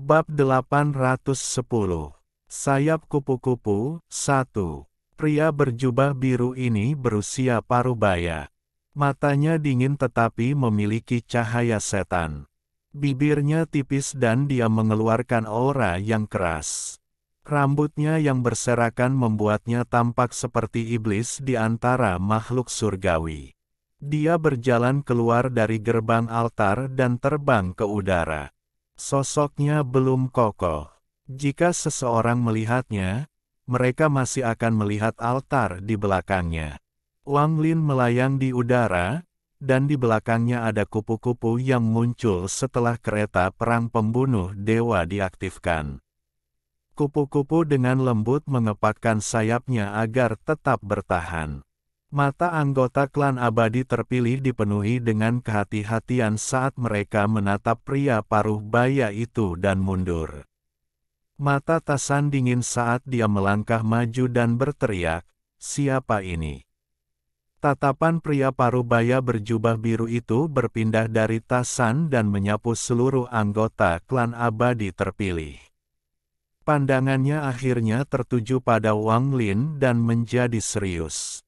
Bab 810. Sayap kupu-kupu. 1. Pria berjubah biru ini berusia parubaya. Matanya dingin tetapi memiliki cahaya setan. Bibirnya tipis dan dia mengeluarkan aura yang keras. Rambutnya yang berserakan membuatnya tampak seperti iblis di antara makhluk surgawi. Dia berjalan keluar dari gerbang altar dan terbang ke udara. Sosoknya belum kokoh. Jika seseorang melihatnya, mereka masih akan melihat altar di belakangnya. Wang Lin melayang di udara, dan di belakangnya ada kupu-kupu yang muncul setelah kereta perang pembunuh dewa diaktifkan. Kupu-kupu dengan lembut mengepakkan sayapnya agar tetap bertahan. Mata anggota klan abadi terpilih dipenuhi dengan kehati-hatian saat mereka menatap pria paruh baya itu dan mundur. Mata Tasan dingin saat dia melangkah maju dan berteriak, "Siapa ini?" Tatapan pria paruh baya berjubah biru itu berpindah dari Tasan dan menyapu seluruh anggota klan abadi terpilih. Pandangannya akhirnya tertuju pada Wang Lin dan menjadi serius.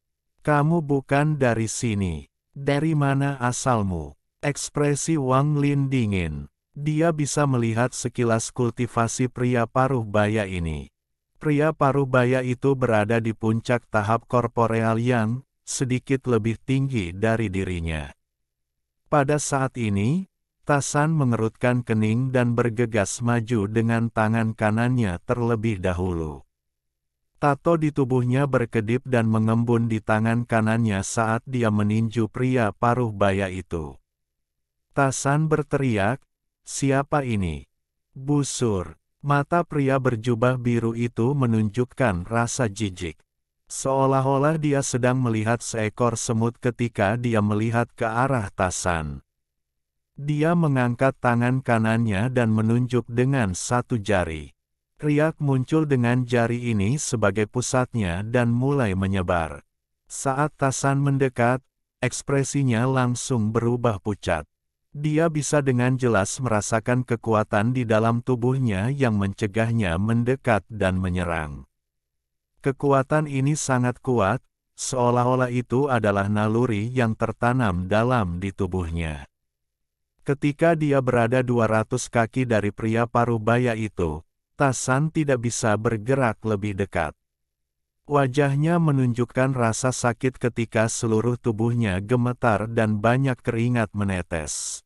"Kamu bukan dari sini. Dari mana asalmu?" Ekspresi Wang Lin dingin. Dia bisa melihat sekilas kultivasi pria paruh baya ini. Pria paruh baya itu berada di puncak tahap korporeal yang sedikit lebih tinggi dari dirinya. Pada saat ini, Tasan mengerutkan kening dan bergegas maju dengan tangan kanannya terlebih dahulu. Tato di tubuhnya berkedip dan mengembun di tangan kanannya saat dia meninju pria paruh baya itu. Tasan berteriak, "Siapa ini?" Busur. Mata pria berjubah biru itu menunjukkan rasa jijik. Seolah-olah dia sedang melihat seekor semut ketika dia melihat ke arah Tasan. Dia mengangkat tangan kanannya dan menunjuk dengan satu jari. Riak muncul dengan jari ini sebagai pusatnya dan mulai menyebar. Saat Tasan mendekat, ekspresinya langsung berubah pucat. Dia bisa dengan jelas merasakan kekuatan di dalam tubuhnya yang mencegahnya mendekat dan menyerang. Kekuatan ini sangat kuat, seolah-olah itu adalah naluri yang tertanam dalam di tubuhnya. Ketika dia berada 200 kaki dari pria paruh baya itu, Tasan tidak bisa bergerak lebih dekat. Wajahnya menunjukkan rasa sakit ketika seluruh tubuhnya gemetar dan banyak keringat menetes.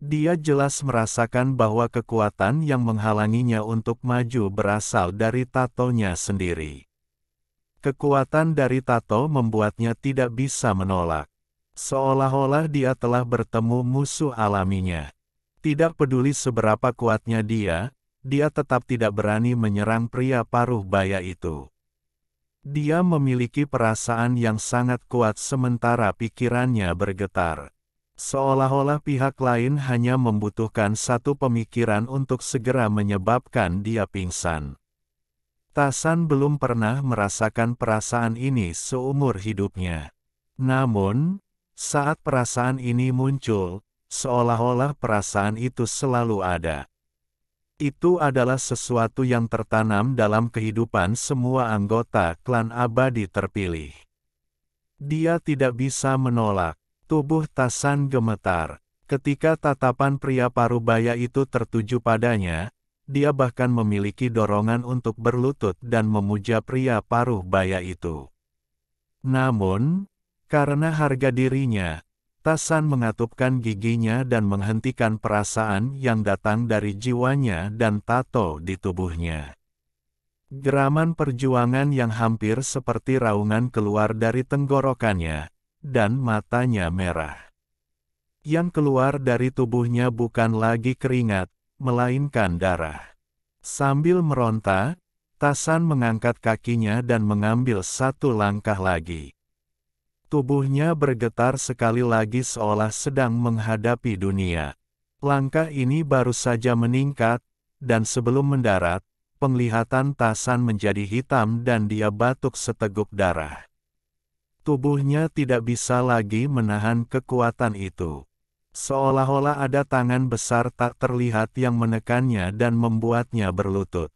Dia jelas merasakan bahwa kekuatan yang menghalanginya untuk maju berasal dari tatonya sendiri. Kekuatan dari tato membuatnya tidak bisa menolak. Seolah-olah dia telah bertemu musuh alaminya. Tidak peduli seberapa kuatnya dia tetap tidak berani menyerang pria paruh baya itu. Dia memiliki perasaan yang sangat kuat sementara pikirannya bergetar. Seolah-olah pihak lain hanya membutuhkan satu pemikiran untuk segera menyebabkan dia pingsan. Tasan belum pernah merasakan perasaan ini seumur hidupnya. Namun, saat perasaan ini muncul, seolah-olah perasaan itu selalu ada. Itu adalah sesuatu yang tertanam dalam kehidupan semua anggota klan abadi terpilih. Dia tidak bisa menolak. Tubuh Tasan gemetar. Ketika tatapan pria paruh baya itu tertuju padanya, dia bahkan memiliki dorongan untuk berlutut dan memuja pria paruh baya itu. Namun, karena harga dirinya, Tasan mengatupkan giginya dan menghentikan perasaan yang datang dari jiwanya dan tato di tubuhnya. Geraman perjuangan yang hampir seperti raungan keluar dari tenggorokannya, dan matanya merah. Yang keluar dari tubuhnya bukan lagi keringat, melainkan darah. Sambil meronta, Tasan mengangkat kakinya dan mengambil satu langkah lagi. Tubuhnya bergetar sekali lagi seolah sedang menghadapi dunia. Langkah ini baru saja meningkat, dan sebelum mendarat, penglihatan Tasan menjadi hitam dan dia batuk seteguk darah. Tubuhnya tidak bisa lagi menahan kekuatan itu. Seolah-olah ada tangan besar tak terlihat yang menekannya dan membuatnya berlutut.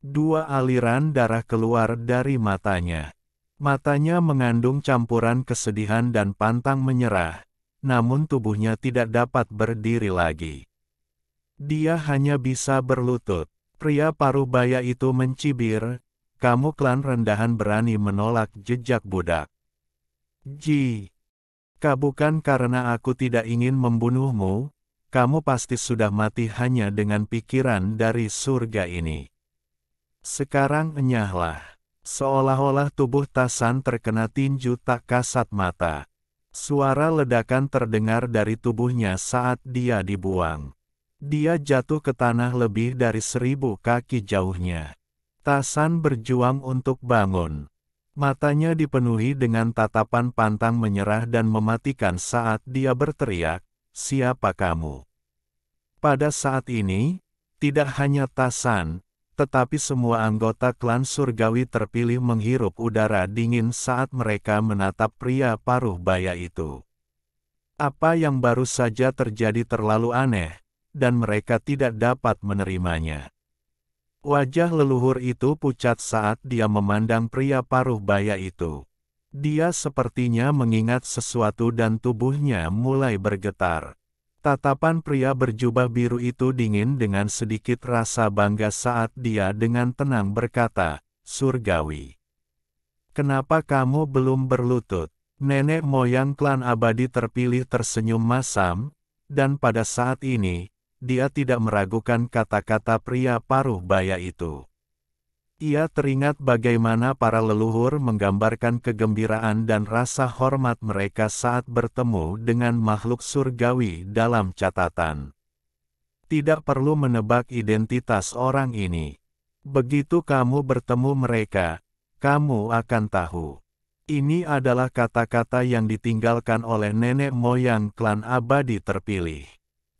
Dua aliran darah keluar dari matanya. Matanya mengandung campuran kesedihan dan pantang menyerah, namun tubuhnya tidak dapat berdiri lagi. Dia hanya bisa berlutut. Pria paruh baya itu mencibir, "Kamu klan rendahan berani menolak jejak budak. Bukan karena aku tidak ingin membunuhmu, kamu pasti sudah mati hanya dengan pikiran dari surga ini. Sekarang enyahlah." Seolah-olah tubuh Tasan terkena tinju tak kasat mata. Suara ledakan terdengar dari tubuhnya saat dia dibuang. Dia jatuh ke tanah lebih dari 1000 kaki jauhnya. Tasan berjuang untuk bangun. Matanya dipenuhi dengan tatapan pantang menyerah dan mematikan saat dia berteriak, "Siapa kamu?" Pada saat ini, tidak hanya Tasan, tetapi semua anggota klan surgawi terpilih menghirup udara dingin saat mereka menatap pria paruh baya itu. Apa yang baru saja terjadi terlalu aneh, dan mereka tidak dapat menerimanya. Wajah leluhur itu pucat saat dia memandang pria paruh baya itu. Dia sepertinya mengingat sesuatu dan tubuhnya mulai bergetar. Tatapan pria berjubah biru itu dingin dengan sedikit rasa bangga saat dia dengan tenang berkata, "Surgawi. Kenapa kamu belum berlutut?" Nenek moyang klan abadi terpilih tersenyum masam, dan pada saat ini, dia tidak meragukan kata-kata pria paruh baya itu. Ia teringat bagaimana para leluhur menggambarkan kegembiraan dan rasa hormat mereka saat bertemu dengan makhluk surgawi dalam catatan. Tidak perlu menebak identitas orang ini. Begitu kamu bertemu mereka, kamu akan tahu. Ini adalah kata-kata yang ditinggalkan oleh nenek moyang klan abadi terpilih.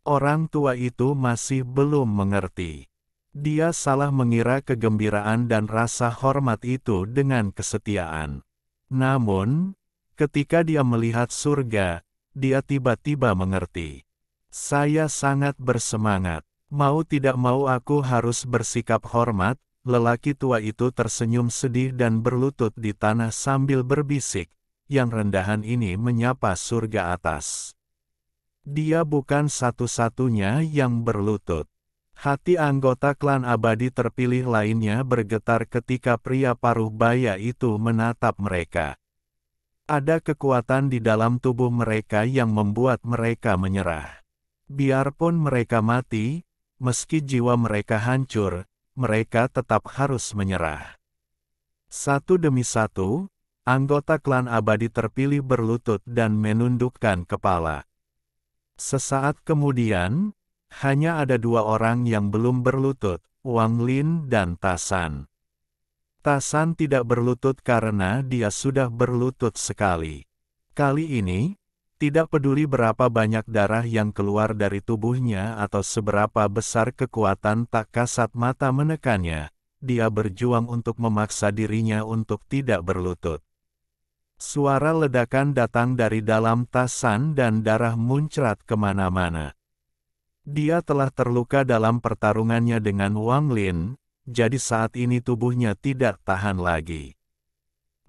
Orang tua itu masih belum mengerti. Dia salah mengira kegembiraan dan rasa hormat itu dengan kesetiaan. Namun, ketika dia melihat surga, dia tiba-tiba mengerti. "Saya sangat bersemangat. Mau tidak mau aku harus bersikap hormat." Lelaki tua itu tersenyum sedih dan berlutut di tanah sambil berbisik, "Yang rendahan ini menyapa surga atas." Dia bukan satu-satunya yang berlutut. Hati anggota klan abadi terpilih lainnya bergetar ketika pria paruh baya itu menatap mereka. Ada kekuatan di dalam tubuh mereka yang membuat mereka menyerah. Biarpun mereka mati, meski jiwa mereka hancur, mereka tetap harus menyerah. Satu demi satu, anggota klan abadi terpilih berlutut dan menundukkan kepala. Sesaat kemudian, hanya ada dua orang yang belum berlutut, Wang Lin dan Tasan. Tasan tidak berlutut karena dia sudah berlutut sekali. Kali ini, tidak peduli berapa banyak darah yang keluar dari tubuhnya atau seberapa besar kekuatan tak kasat mata menekannya, dia berjuang untuk memaksa dirinya untuk tidak berlutut. Suara ledakan datang dari dalam Tasan dan darah muncrat kemana-mana. Dia telah terluka dalam pertarungannya dengan Wang Lin, jadi saat ini tubuhnya tidak tahan lagi.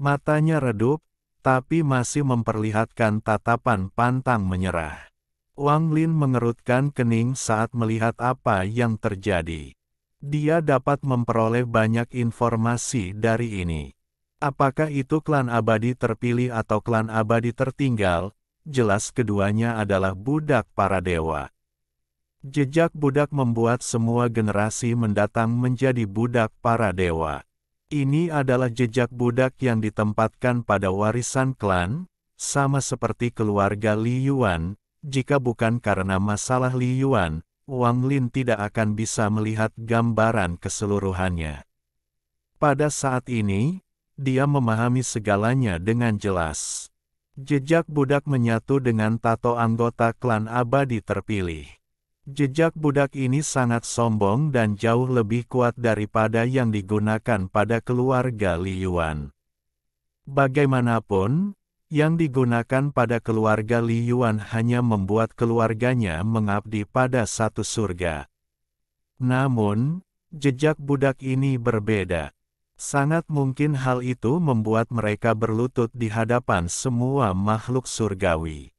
Matanya redup, tapi masih memperlihatkan tatapan pantang menyerah. Wang Lin mengerutkan kening saat melihat apa yang terjadi. Dia dapat memperoleh banyak informasi dari ini. Apakah itu klan abadi terpilih atau klan abadi tertinggal? Jelas keduanya adalah budak para dewa. Jejak budak membuat semua generasi mendatang menjadi budak para dewa. Ini adalah jejak budak yang ditempatkan pada warisan klan, sama seperti keluarga Li Yuan. Jika bukan karena masalah Li Yuan, Wang Lin tidak akan bisa melihat gambaran keseluruhannya. Pada saat ini, dia memahami segalanya dengan jelas. Jejak budak menyatu dengan tato anggota klan abadi terpilih. Jejak budak ini sangat sombong dan jauh lebih kuat daripada yang digunakan pada keluarga Li Yuan. Bagaimanapun, yang digunakan pada keluarga Li Yuan hanya membuat keluarganya mengabdi pada satu surga. Namun, jejak budak ini berbeda. Sangat mungkin hal itu membuat mereka berlutut di hadapan semua makhluk surgawi.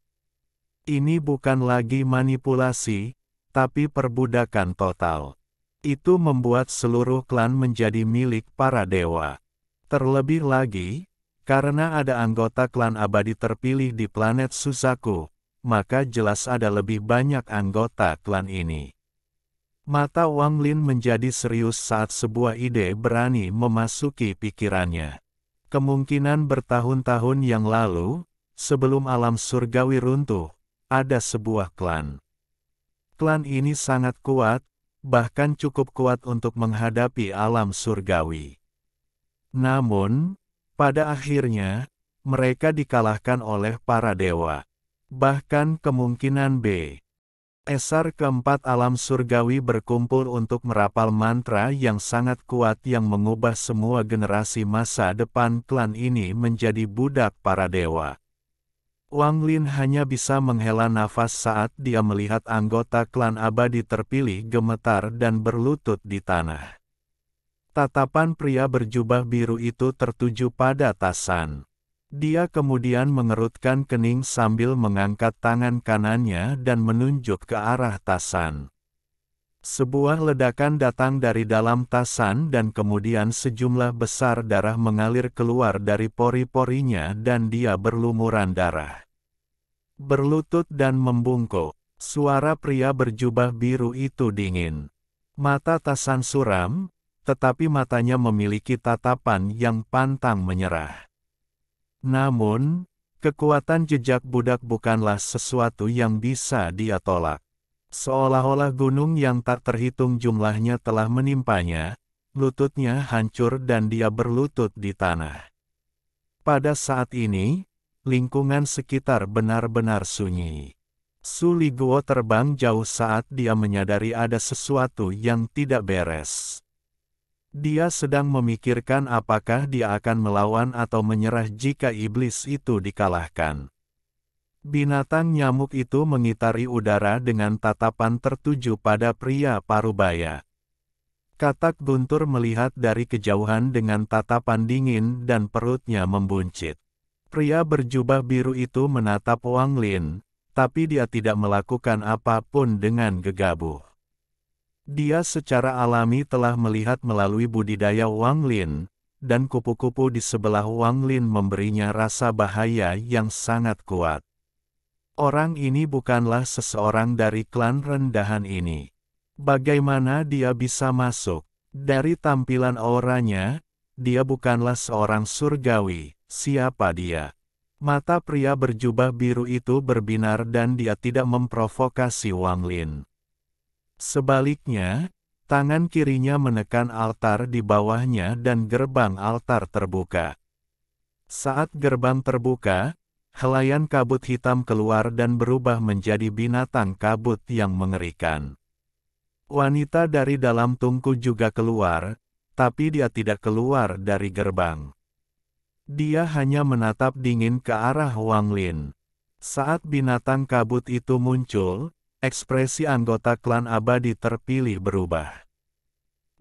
Ini bukan lagi manipulasi, tapi perbudakan total. Itu membuat seluruh klan menjadi milik para dewa. Terlebih lagi, karena ada anggota klan abadi terpilih di planet Suzaku, maka jelas ada lebih banyak anggota klan ini. Mata Wang Lin menjadi serius saat sebuah ide berani memasuki pikirannya. Kemungkinan bertahun-tahun yang lalu, sebelum alam surgawi runtuh, ada sebuah klan. Klan ini sangat kuat, bahkan cukup kuat untuk menghadapi alam surgawi. Namun, pada akhirnya, mereka dikalahkan oleh para dewa. Bahkan kemungkinan besar keempat alam surgawi berkumpul untuk merapal mantra yang sangat kuat yang mengubah semua generasi masa depan klan ini menjadi budak para dewa. Wang Lin hanya bisa menghela nafas saat dia melihat anggota klan abadi terpilih gemetar dan berlutut di tanah. Tatapan pria berjubah biru itu tertuju pada Tasan. Dia kemudian mengerutkan kening sambil mengangkat tangan kanannya dan menunjuk ke arah Tasan. Sebuah ledakan datang dari dalam Tasan dan kemudian sejumlah besar darah mengalir keluar dari pori-porinya dan dia berlumuran darah. Berlutut dan membungkuk, suara pria berjubah biru itu dingin. Mata Tasan suram, tetapi matanya memiliki tatapan yang pantang menyerah. Namun, kekuatan jejak budak bukanlah sesuatu yang bisa dia tolak. Seolah-olah gunung yang tak terhitung jumlahnya telah menimpanya, lututnya hancur dan dia berlutut di tanah. Pada saat ini, lingkungan sekitar benar-benar sunyi. Su Liguo terbang jauh saat dia menyadari ada sesuatu yang tidak beres. Dia sedang memikirkan apakah dia akan melawan atau menyerah jika iblis itu dikalahkan. Binatang nyamuk itu mengitari udara dengan tatapan tertuju pada pria parubaya. Katak guntur melihat dari kejauhan dengan tatapan dingin dan perutnya membuncit. Pria berjubah biru itu menatap Wang Lin, tapi dia tidak melakukan apapun dengan gegabah. Dia secara alami telah melihat melalui budidaya Wang Lin, dan kupu-kupu di sebelah Wang Lin memberinya rasa bahaya yang sangat kuat. Orang ini bukanlah seseorang dari klan rendahan ini. Bagaimana dia bisa masuk? Dari tampilan auranya, dia bukanlah seorang surgawi. Siapa dia? Mata pria berjubah biru itu berbinar dan dia tidak memprovokasi Wang Lin. Sebaliknya, tangan kirinya menekan altar di bawahnya dan gerbang altar terbuka. Saat gerbang terbuka, helaian kabut hitam keluar dan berubah menjadi binatang kabut yang mengerikan. Wanita dari dalam tungku juga keluar, tapi dia tidak keluar dari gerbang. Dia hanya menatap dingin ke arah Wang Lin. Saat binatang kabut itu muncul, ekspresi anggota klan abadi terpilih berubah.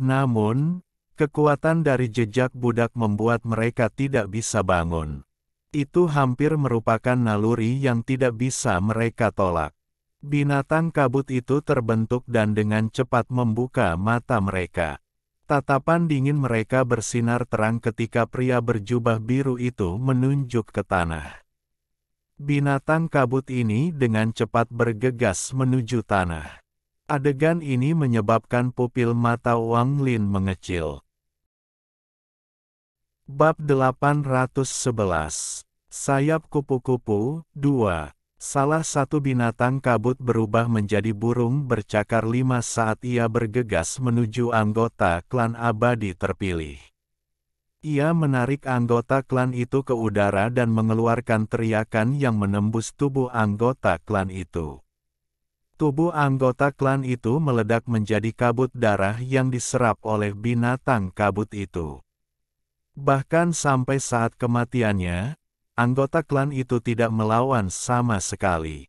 Namun, kekuatan dari jejak budak membuat mereka tidak bisa bangun. Itu hampir merupakan naluri yang tidak bisa mereka tolak. Binatang kabut itu terbentuk dan dengan cepat membuka mata mereka. Tatapan dingin mereka bersinar terang ketika pria berjubah biru itu menunjuk ke tanah. Binatang kabut ini dengan cepat bergegas menuju tanah. Adegan ini menyebabkan pupil mata Wang Lin mengecil. Bab 811. Sayap kupu-kupu, 2. Salah satu binatang kabut berubah menjadi burung bercakar 5 saat ia bergegas menuju anggota klan abadi terpilih. Ia menarik anggota klan itu ke udara dan mengeluarkan teriakan yang menembus tubuh anggota klan itu. Tubuh anggota klan itu meledak menjadi kabut darah yang diserap oleh binatang kabut itu. Bahkan sampai saat kematiannya, anggota klan itu tidak melawan sama sekali.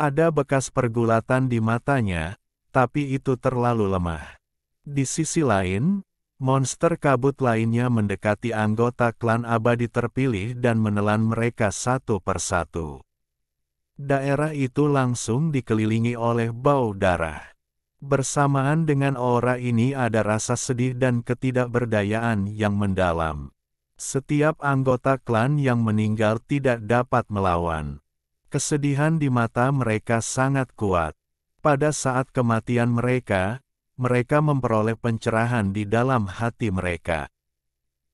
Ada bekas pergulatan di matanya, tapi itu terlalu lemah. Di sisi lain, monster kabut lainnya mendekati anggota klan abadi terpilih dan menelan mereka satu persatu. Daerah itu langsung dikelilingi oleh bau darah. Bersamaan dengan aura ini ada rasa sedih dan ketidakberdayaan yang mendalam. Setiap anggota klan yang meninggal tidak dapat melawan. Kesedihan di mata mereka sangat kuat. Pada saat kematian mereka memperoleh pencerahan di dalam hati mereka.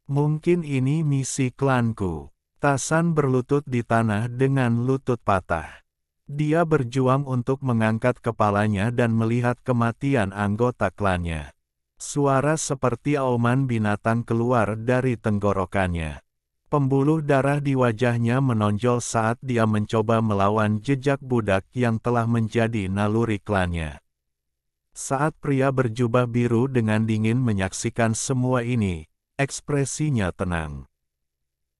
Mungkin ini misi klanku. Tasan berlutut di tanah dengan lutut patah. Dia berjuang untuk mengangkat kepalanya dan melihat kematian anggota klannya. Suara seperti auman binatang keluar dari tenggorokannya. Pembuluh darah di wajahnya menonjol saat dia mencoba melawan jejak budak yang telah menjadi naluri klannya. Saat pria berjubah biru dengan dingin menyaksikan semua ini, ekspresinya tenang.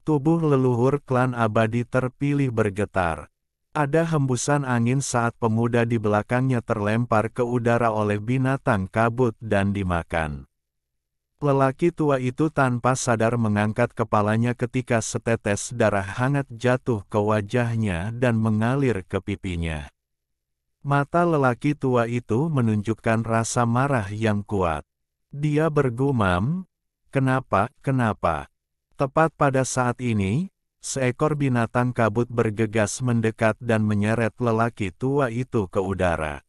Tubuh leluhur klan abadi terpilih bergetar. Ada hembusan angin saat pemuda di belakangnya terlempar ke udara oleh binatang kabut dan dimakan. Lelaki tua itu tanpa sadar mengangkat kepalanya ketika setetes darah hangat jatuh ke wajahnya dan mengalir ke pipinya. Mata lelaki tua itu menunjukkan rasa marah yang kuat. Dia bergumam, "Kenapa, kenapa?" Tepat pada saat ini, seekor binatang kabut bergegas mendekat dan menyeret lelaki tua itu ke udara.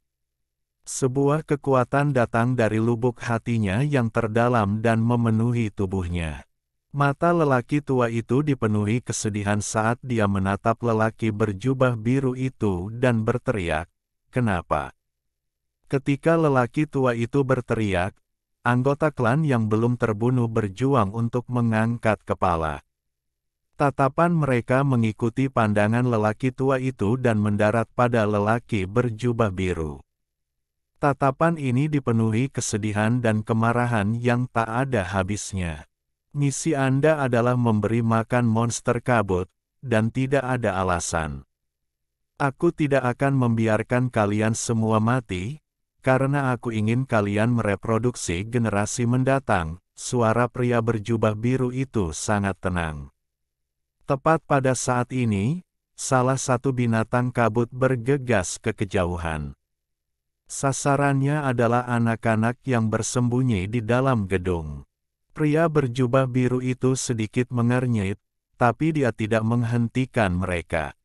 Sebuah kekuatan datang dari lubuk hatinya yang terdalam dan memenuhi tubuhnya. Mata lelaki tua itu dipenuhi kesedihan saat dia menatap lelaki berjubah biru itu dan berteriak, "Kenapa?" Ketika lelaki tua itu berteriak, anggota klan yang belum terbunuh berjuang untuk mengangkat kepala. Tatapan mereka mengikuti pandangan lelaki tua itu dan mendarat pada lelaki berjubah biru. Tatapan ini dipenuhi kesedihan dan kemarahan yang tak ada habisnya. Misi Anda adalah memberi makan monster kabut, dan tidak ada alasan. Aku tidak akan membiarkan kalian semua mati, karena aku ingin kalian mereproduksi generasi mendatang. Suara pria berjubah biru itu sangat tenang. Tepat pada saat ini, salah satu binatang kabut bergegas ke kejauhan. Sasarannya adalah anak-anak yang bersembunyi di dalam gedung. Pria berjubah biru itu sedikit mengernyit, tapi dia tidak menghentikan mereka.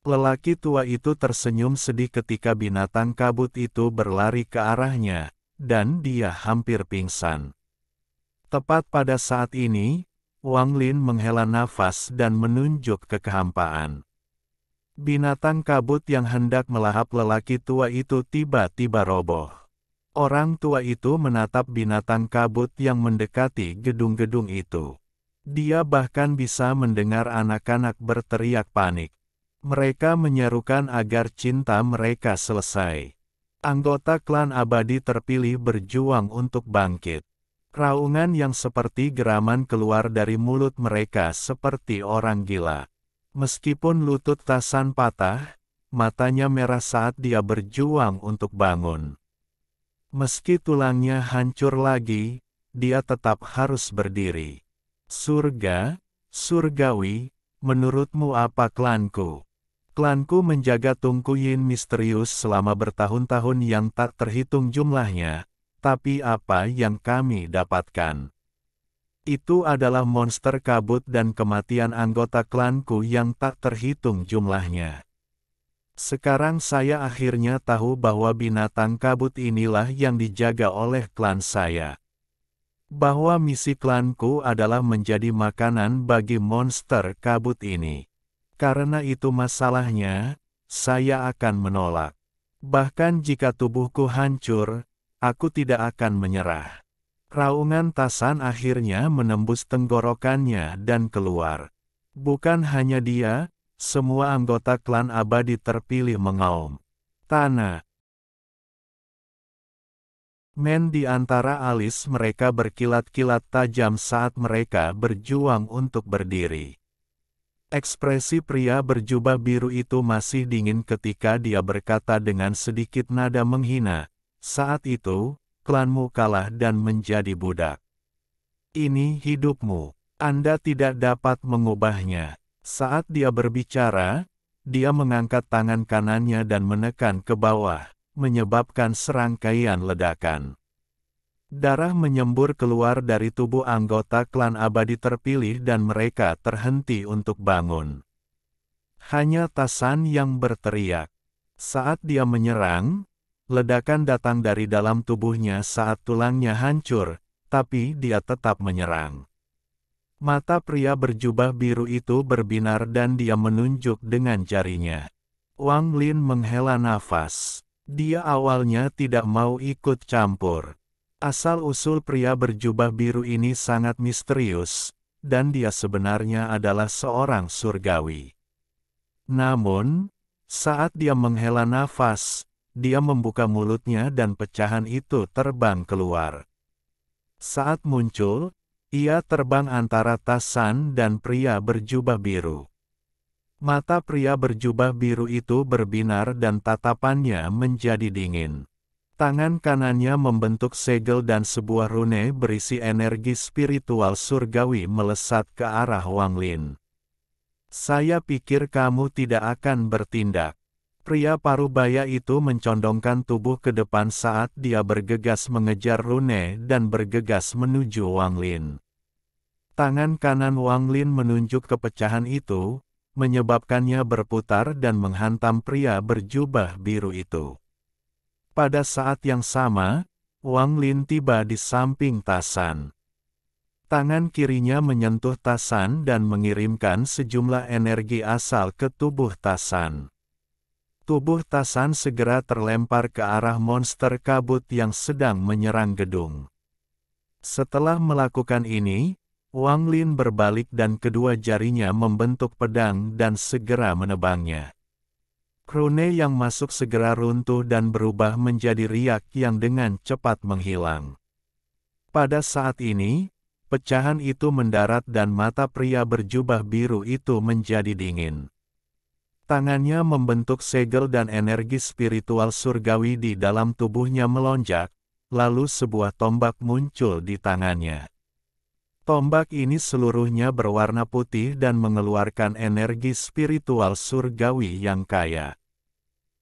Lelaki tua itu tersenyum sedih ketika binatang kabut itu berlari ke arahnya, dan dia hampir pingsan. Tepat pada saat ini, Wang Lin menghela nafas dan menunjuk ke kehampaan. Binatang kabut yang hendak melahap lelaki tua itu tiba-tiba roboh. Orang tua itu menatap binatang kabut yang mendekati gedung-gedung itu. Dia bahkan bisa mendengar anak-anak berteriak panik. Mereka menyerukan agar cinta mereka selesai. Anggota klan abadi terpilih berjuang untuk bangkit. Raungan yang seperti geraman keluar dari mulut mereka seperti orang gila. Meskipun lutut Tasan patah, matanya merah saat dia berjuang untuk bangun. Meski tulangnya hancur lagi, dia tetap harus berdiri. Surga, surgawi, menurutmu apa klanku? Klanku menjaga Tunku Yin misterius selama bertahun-tahun yang tak terhitung jumlahnya, tapi apa yang kami dapatkan? Itu adalah monster kabut dan kematian anggota klanku yang tak terhitung jumlahnya. Sekarang saya akhirnya tahu bahwa binatang kabut inilah yang dijaga oleh klan saya. Bahwa misi klanku adalah menjadi makanan bagi monster kabut ini. Karena itu masalahnya, saya akan menolak. Bahkan jika tubuhku hancur, aku tidak akan menyerah. Raungan Tasan akhirnya menembus tenggorokannya dan keluar. Bukan hanya dia, semua anggota klan abadi terpilih mengaum. Tanah. Di antara alis mereka berkilat-kilat tajam saat mereka berjuang untuk berdiri. Ekspresi pria berjubah biru itu masih dingin ketika dia berkata dengan sedikit nada menghina, "Saat itu, klanmu kalah dan menjadi budak. Ini hidupmu. Anda tidak dapat mengubahnya." Saat dia berbicara, dia mengangkat tangan kanannya dan menekan ke bawah, menyebabkan serangkaian ledakan. Darah menyembur keluar dari tubuh anggota klan abadi terpilih dan mereka terhenti untuk bangun. Hanya Tasan yang berteriak. Saat dia menyerang, ledakan datang dari dalam tubuhnya saat tulangnya hancur, tapi dia tetap menyerang. Mata pria berjubah biru itu berbinar dan dia menunjuk dengan jarinya. Wang Lin menghela nafas. Dia awalnya tidak mau ikut campur. Asal-usul pria berjubah biru ini sangat misterius, dan dia sebenarnya adalah seorang surgawi. Namun, saat dia menghela nafas, dia membuka mulutnya dan pecahan itu terbang keluar. Saat muncul, ia terbang antara Tasan dan pria berjubah biru. Mata pria berjubah biru itu berbinar dan tatapannya menjadi dingin. Tangan kanannya membentuk segel dan sebuah rune berisi energi spiritual surgawi melesat ke arah Wang Lin. "Saya pikir kamu tidak akan bertindak." Pria parubaya itu mencondongkan tubuh ke depan saat dia bergegas mengejar rune dan bergegas menuju Wang Lin. Tangan kanan Wang Lin menunjuk ke pecahan itu, menyebabkannya berputar dan menghantam pria berjubah biru itu. Pada saat yang sama, Wang Lin tiba di samping Tasan. Tangan kirinya menyentuh Tasan dan mengirimkan sejumlah energi asal ke tubuh Tasan. Tubuh Tasan segera terlempar ke arah monster kabut yang sedang menyerang gedung. Setelah melakukan ini, Wang Lin berbalik dan kedua jarinya membentuk pedang dan segera menebangnya. Rune yang masuk segera runtuh dan berubah menjadi riak yang dengan cepat menghilang. Pada saat ini, pecahan itu mendarat dan mata pria berjubah biru itu menjadi dingin. Tangannya membentuk segel dan energi spiritual surgawi di dalam tubuhnya melonjak, lalu sebuah tombak muncul di tangannya. Tombak ini seluruhnya berwarna putih dan mengeluarkan energi spiritual surgawi yang kaya.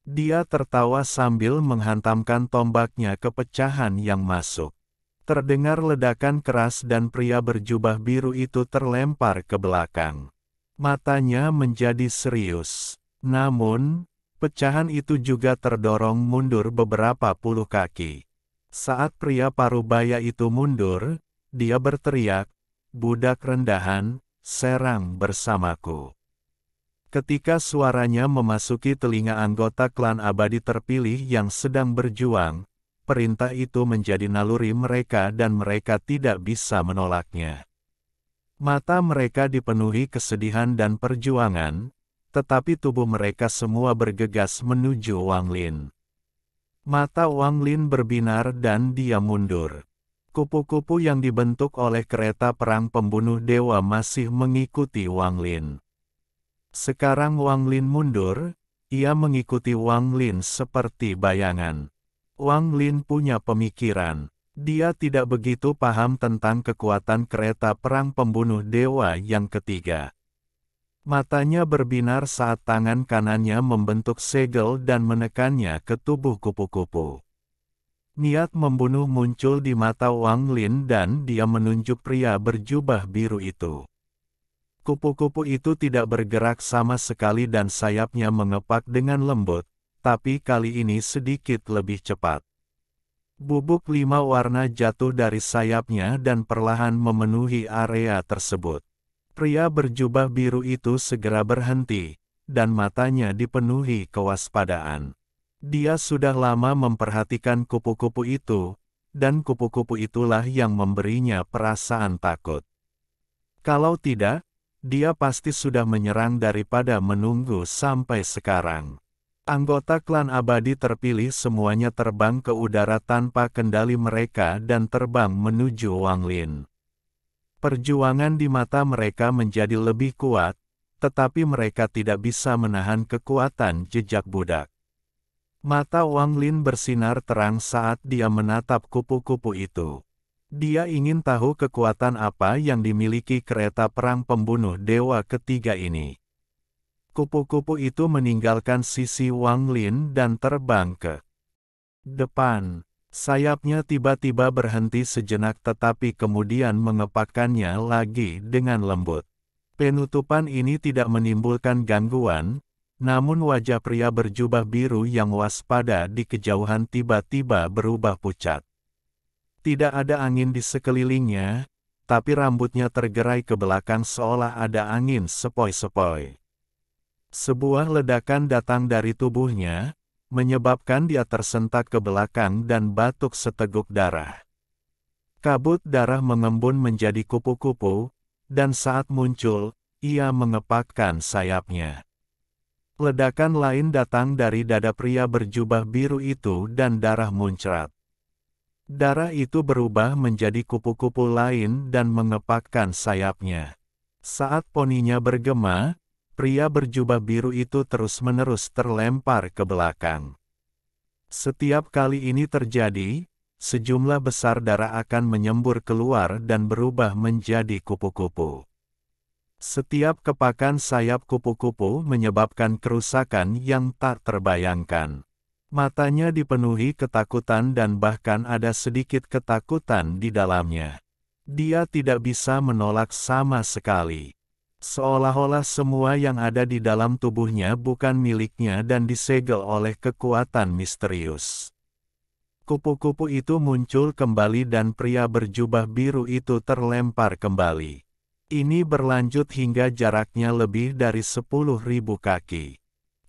Dia tertawa sambil menghantamkan tombaknya ke pecahan yang masuk. Terdengar ledakan keras dan pria berjubah biru itu terlempar ke belakang. Matanya menjadi serius. Namun, pecahan itu juga terdorong mundur beberapa puluh kaki. Saat pria parubaya itu mundur, dia berteriak, "Budak rendahan, serang bersamaku." Ketika suaranya memasuki telinga anggota klan abadi terpilih yang sedang berjuang, perintah itu menjadi naluri mereka dan mereka tidak bisa menolaknya. Mata mereka dipenuhi kesedihan dan perjuangan, tetapi tubuh mereka semua bergegas menuju Wang Lin. Mata Wang Lin berbinar dan dia mundur. Kupu-kupu yang dibentuk oleh kereta perang pembunuh dewa masih mengikuti Wang Lin. Sekarang Wang Lin mundur, ia mengikuti Wang Lin seperti bayangan. Wang Lin punya pemikiran. Dia tidak begitu paham tentang kekuatan kereta perang pembunuh dewa yang ketiga. Matanya berbinar saat tangan kanannya membentuk segel dan menekannya ke tubuh kupu-kupu. Niat membunuh muncul di mata Wang Lin dan dia menunjuk pria berjubah biru itu. Kupu-kupu itu tidak bergerak sama sekali dan sayapnya mengepak dengan lembut, tapi kali ini sedikit lebih cepat. Bubuk 5 warna jatuh dari sayapnya dan perlahan memenuhi area tersebut. Pria berjubah biru itu segera berhenti, dan matanya dipenuhi kewaspadaan. Dia sudah lama memperhatikan kupu-kupu itu, dan kupu-kupu itulah yang memberinya perasaan takut. Kalau tidak, dia pasti sudah menyerang daripada menunggu sampai sekarang. Anggota klan abadi terpilih semuanya terbang ke udara tanpa kendali mereka dan terbang menuju Wang Lin. Perjuangan di mata mereka menjadi lebih kuat, tetapi mereka tidak bisa menahan kekuatan jejak budak. Mata Wang Lin bersinar terang saat dia menatap kupu-kupu itu. Dia ingin tahu kekuatan apa yang dimiliki kereta perang pembunuh dewa ketiga ini. Kupu-kupu itu meninggalkan sisi Wang Lin dan terbang ke depan. Sayapnya tiba-tiba berhenti sejenak tetapi kemudian mengepakkannya lagi dengan lembut. Penutupan ini tidak menimbulkan gangguan, namun wajah pria berjubah biru yang waspada di kejauhan tiba-tiba berubah pucat. Tidak ada angin di sekelilingnya, tapi rambutnya tergerai ke belakang seolah ada angin sepoi-sepoi. Sebuah ledakan datang dari tubuhnya, menyebabkan dia tersentak ke belakang dan batuk seteguk darah. Kabut darah mengembun menjadi kupu-kupu, dan saat muncul, ia mengepakkan sayapnya. Ledakan lain datang dari dada pria berjubah biru itu dan darah muncrat. Darah itu berubah menjadi kupu-kupu lain dan mengepakkan sayapnya. Saat poninya bergema, pria berjubah biru itu terus-menerus terlempar ke belakang. Setiap kali ini terjadi, sejumlah besar darah akan menyembur keluar dan berubah menjadi kupu-kupu. Setiap kepakan sayap kupu-kupu menyebabkan kerusakan yang tak terbayangkan. Matanya dipenuhi ketakutan dan bahkan ada sedikit ketakutan di dalamnya. Dia tidak bisa menolak sama sekali. Seolah-olah semua yang ada di dalam tubuhnya bukan miliknya dan disegel oleh kekuatan misterius. Kupu-kupu itu muncul kembali dan pria berjubah biru itu terlempar kembali. Ini berlanjut hingga jaraknya lebih dari 10.000 kaki.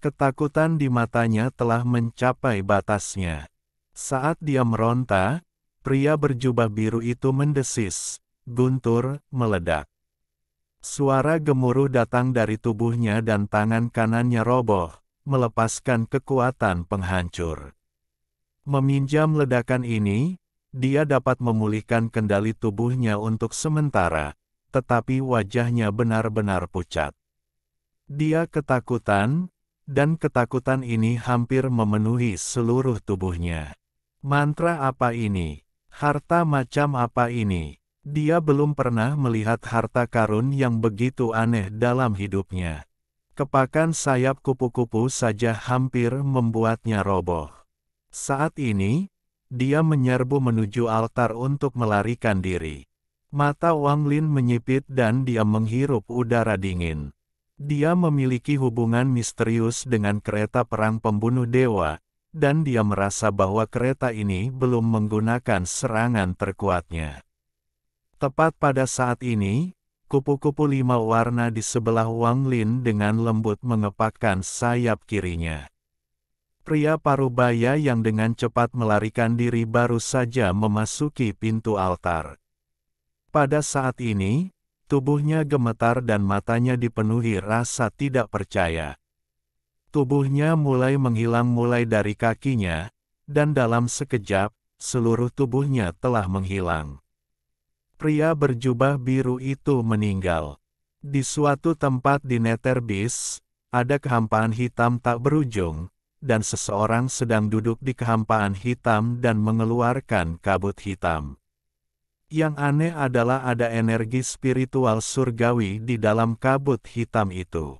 Ketakutan di matanya telah mencapai batasnya. Saat dia meronta, pria berjubah biru itu mendesis, guntur, meledak. Suara gemuruh datang dari tubuhnya dan tangan kanannya roboh, melepaskan kekuatan penghancur. Meminjam ledakan ini, dia dapat memulihkan kendali tubuhnya untuk sementara, tetapi wajahnya benar-benar pucat. Dia ketakutan, dan ketakutan ini hampir memenuhi seluruh tubuhnya. Mantra apa ini? Harta macam apa ini? Dia belum pernah melihat harta karun yang begitu aneh dalam hidupnya. Kepakan sayap kupu-kupu saja hampir membuatnya roboh. Saat ini, dia menyerbu menuju altar untuk melarikan diri. Mata Wang Lin menyipit dan dia menghirup udara dingin. Dia memiliki hubungan misterius dengan kereta perang pembunuh dewa, dan dia merasa bahwa kereta ini belum menggunakan serangan terkuatnya. Tepat pada saat ini, kupu-kupu 5 warna di sebelah Wang Lin dengan lembut mengepakkan sayap kirinya. Pria parubaya yang dengan cepat melarikan diri baru saja memasuki pintu altar. Pada saat ini, tubuhnya gemetar dan matanya dipenuhi rasa tidak percaya. Tubuhnya mulai menghilang mulai dari kakinya, dan dalam sekejap, seluruh tubuhnya telah menghilang. Pria berjubah biru itu meninggal. Di suatu tempat di Netherbis, ada kehampaan hitam tak berujung, dan seseorang sedang duduk di kehampaan hitam dan mengeluarkan kabut hitam. Yang aneh adalah ada energi spiritual surgawi di dalam kabut hitam itu.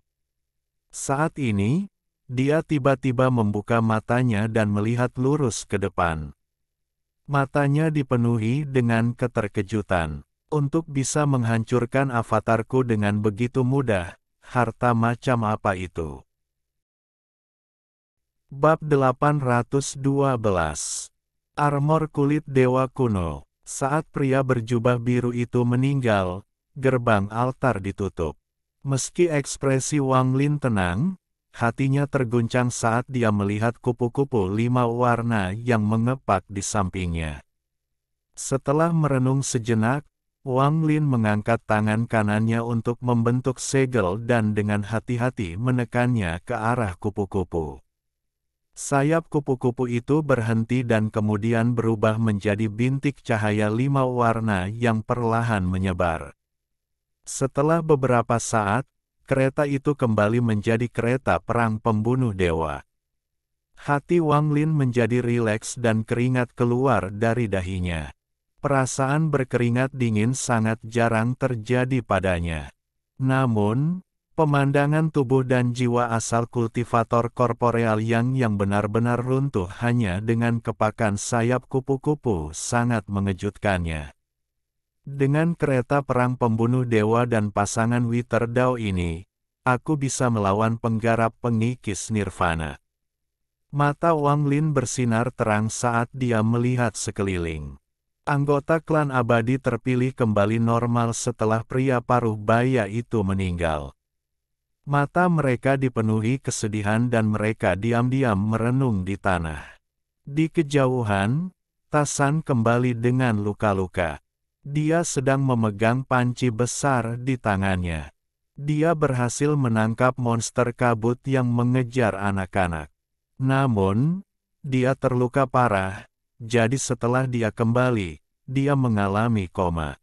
Saat ini, dia tiba-tiba membuka matanya dan melihat lurus ke depan. Matanya dipenuhi dengan keterkejutan. Untuk bisa menghancurkan avatarku dengan begitu mudah, harta macam apa itu? Bab 812. Armor kulit dewa kuno. Saat pria berjubah biru itu meninggal, gerbang altar ditutup. Meski ekspresi Wang Lin tenang, hatinya terguncang saat dia melihat kupu-kupu 5 warna yang mengepak di sampingnya. Setelah merenung sejenak, Wang Lin mengangkat tangan kanannya untuk membentuk segel dan dengan hati-hati menekannya ke arah kupu-kupu. Sayap kupu-kupu itu berhenti dan kemudian berubah menjadi bintik cahaya 5 warna yang perlahan menyebar. Setelah beberapa saat, kereta itu kembali menjadi kereta perang pembunuh dewa. Hati Wang Lin menjadi rileks dan keringat keluar dari dahinya. Perasaan berkeringat dingin sangat jarang terjadi padanya. Namun, pemandangan tubuh dan jiwa asal kultivator korporeal yang benar-benar runtuh hanya dengan kepakan sayap kupu-kupu sangat mengejutkannya. Dengan kereta perang pembunuh dewa dan pasangan Wither Dao ini, aku bisa melawan penggarap pengikis nirvana. Mata Wang Lin bersinar terang saat dia melihat sekeliling. Anggota klan abadi terpilih kembali normal setelah pria paruh baya itu meninggal. Mata mereka dipenuhi kesedihan dan mereka diam-diam merenung di tanah. Di kejauhan, Tasan kembali dengan luka-luka. Dia sedang memegang panci besar di tangannya. Dia berhasil menangkap monster kabut yang mengejar anak-anak. Namun, dia terluka parah. Jadi setelah dia kembali, dia mengalami koma.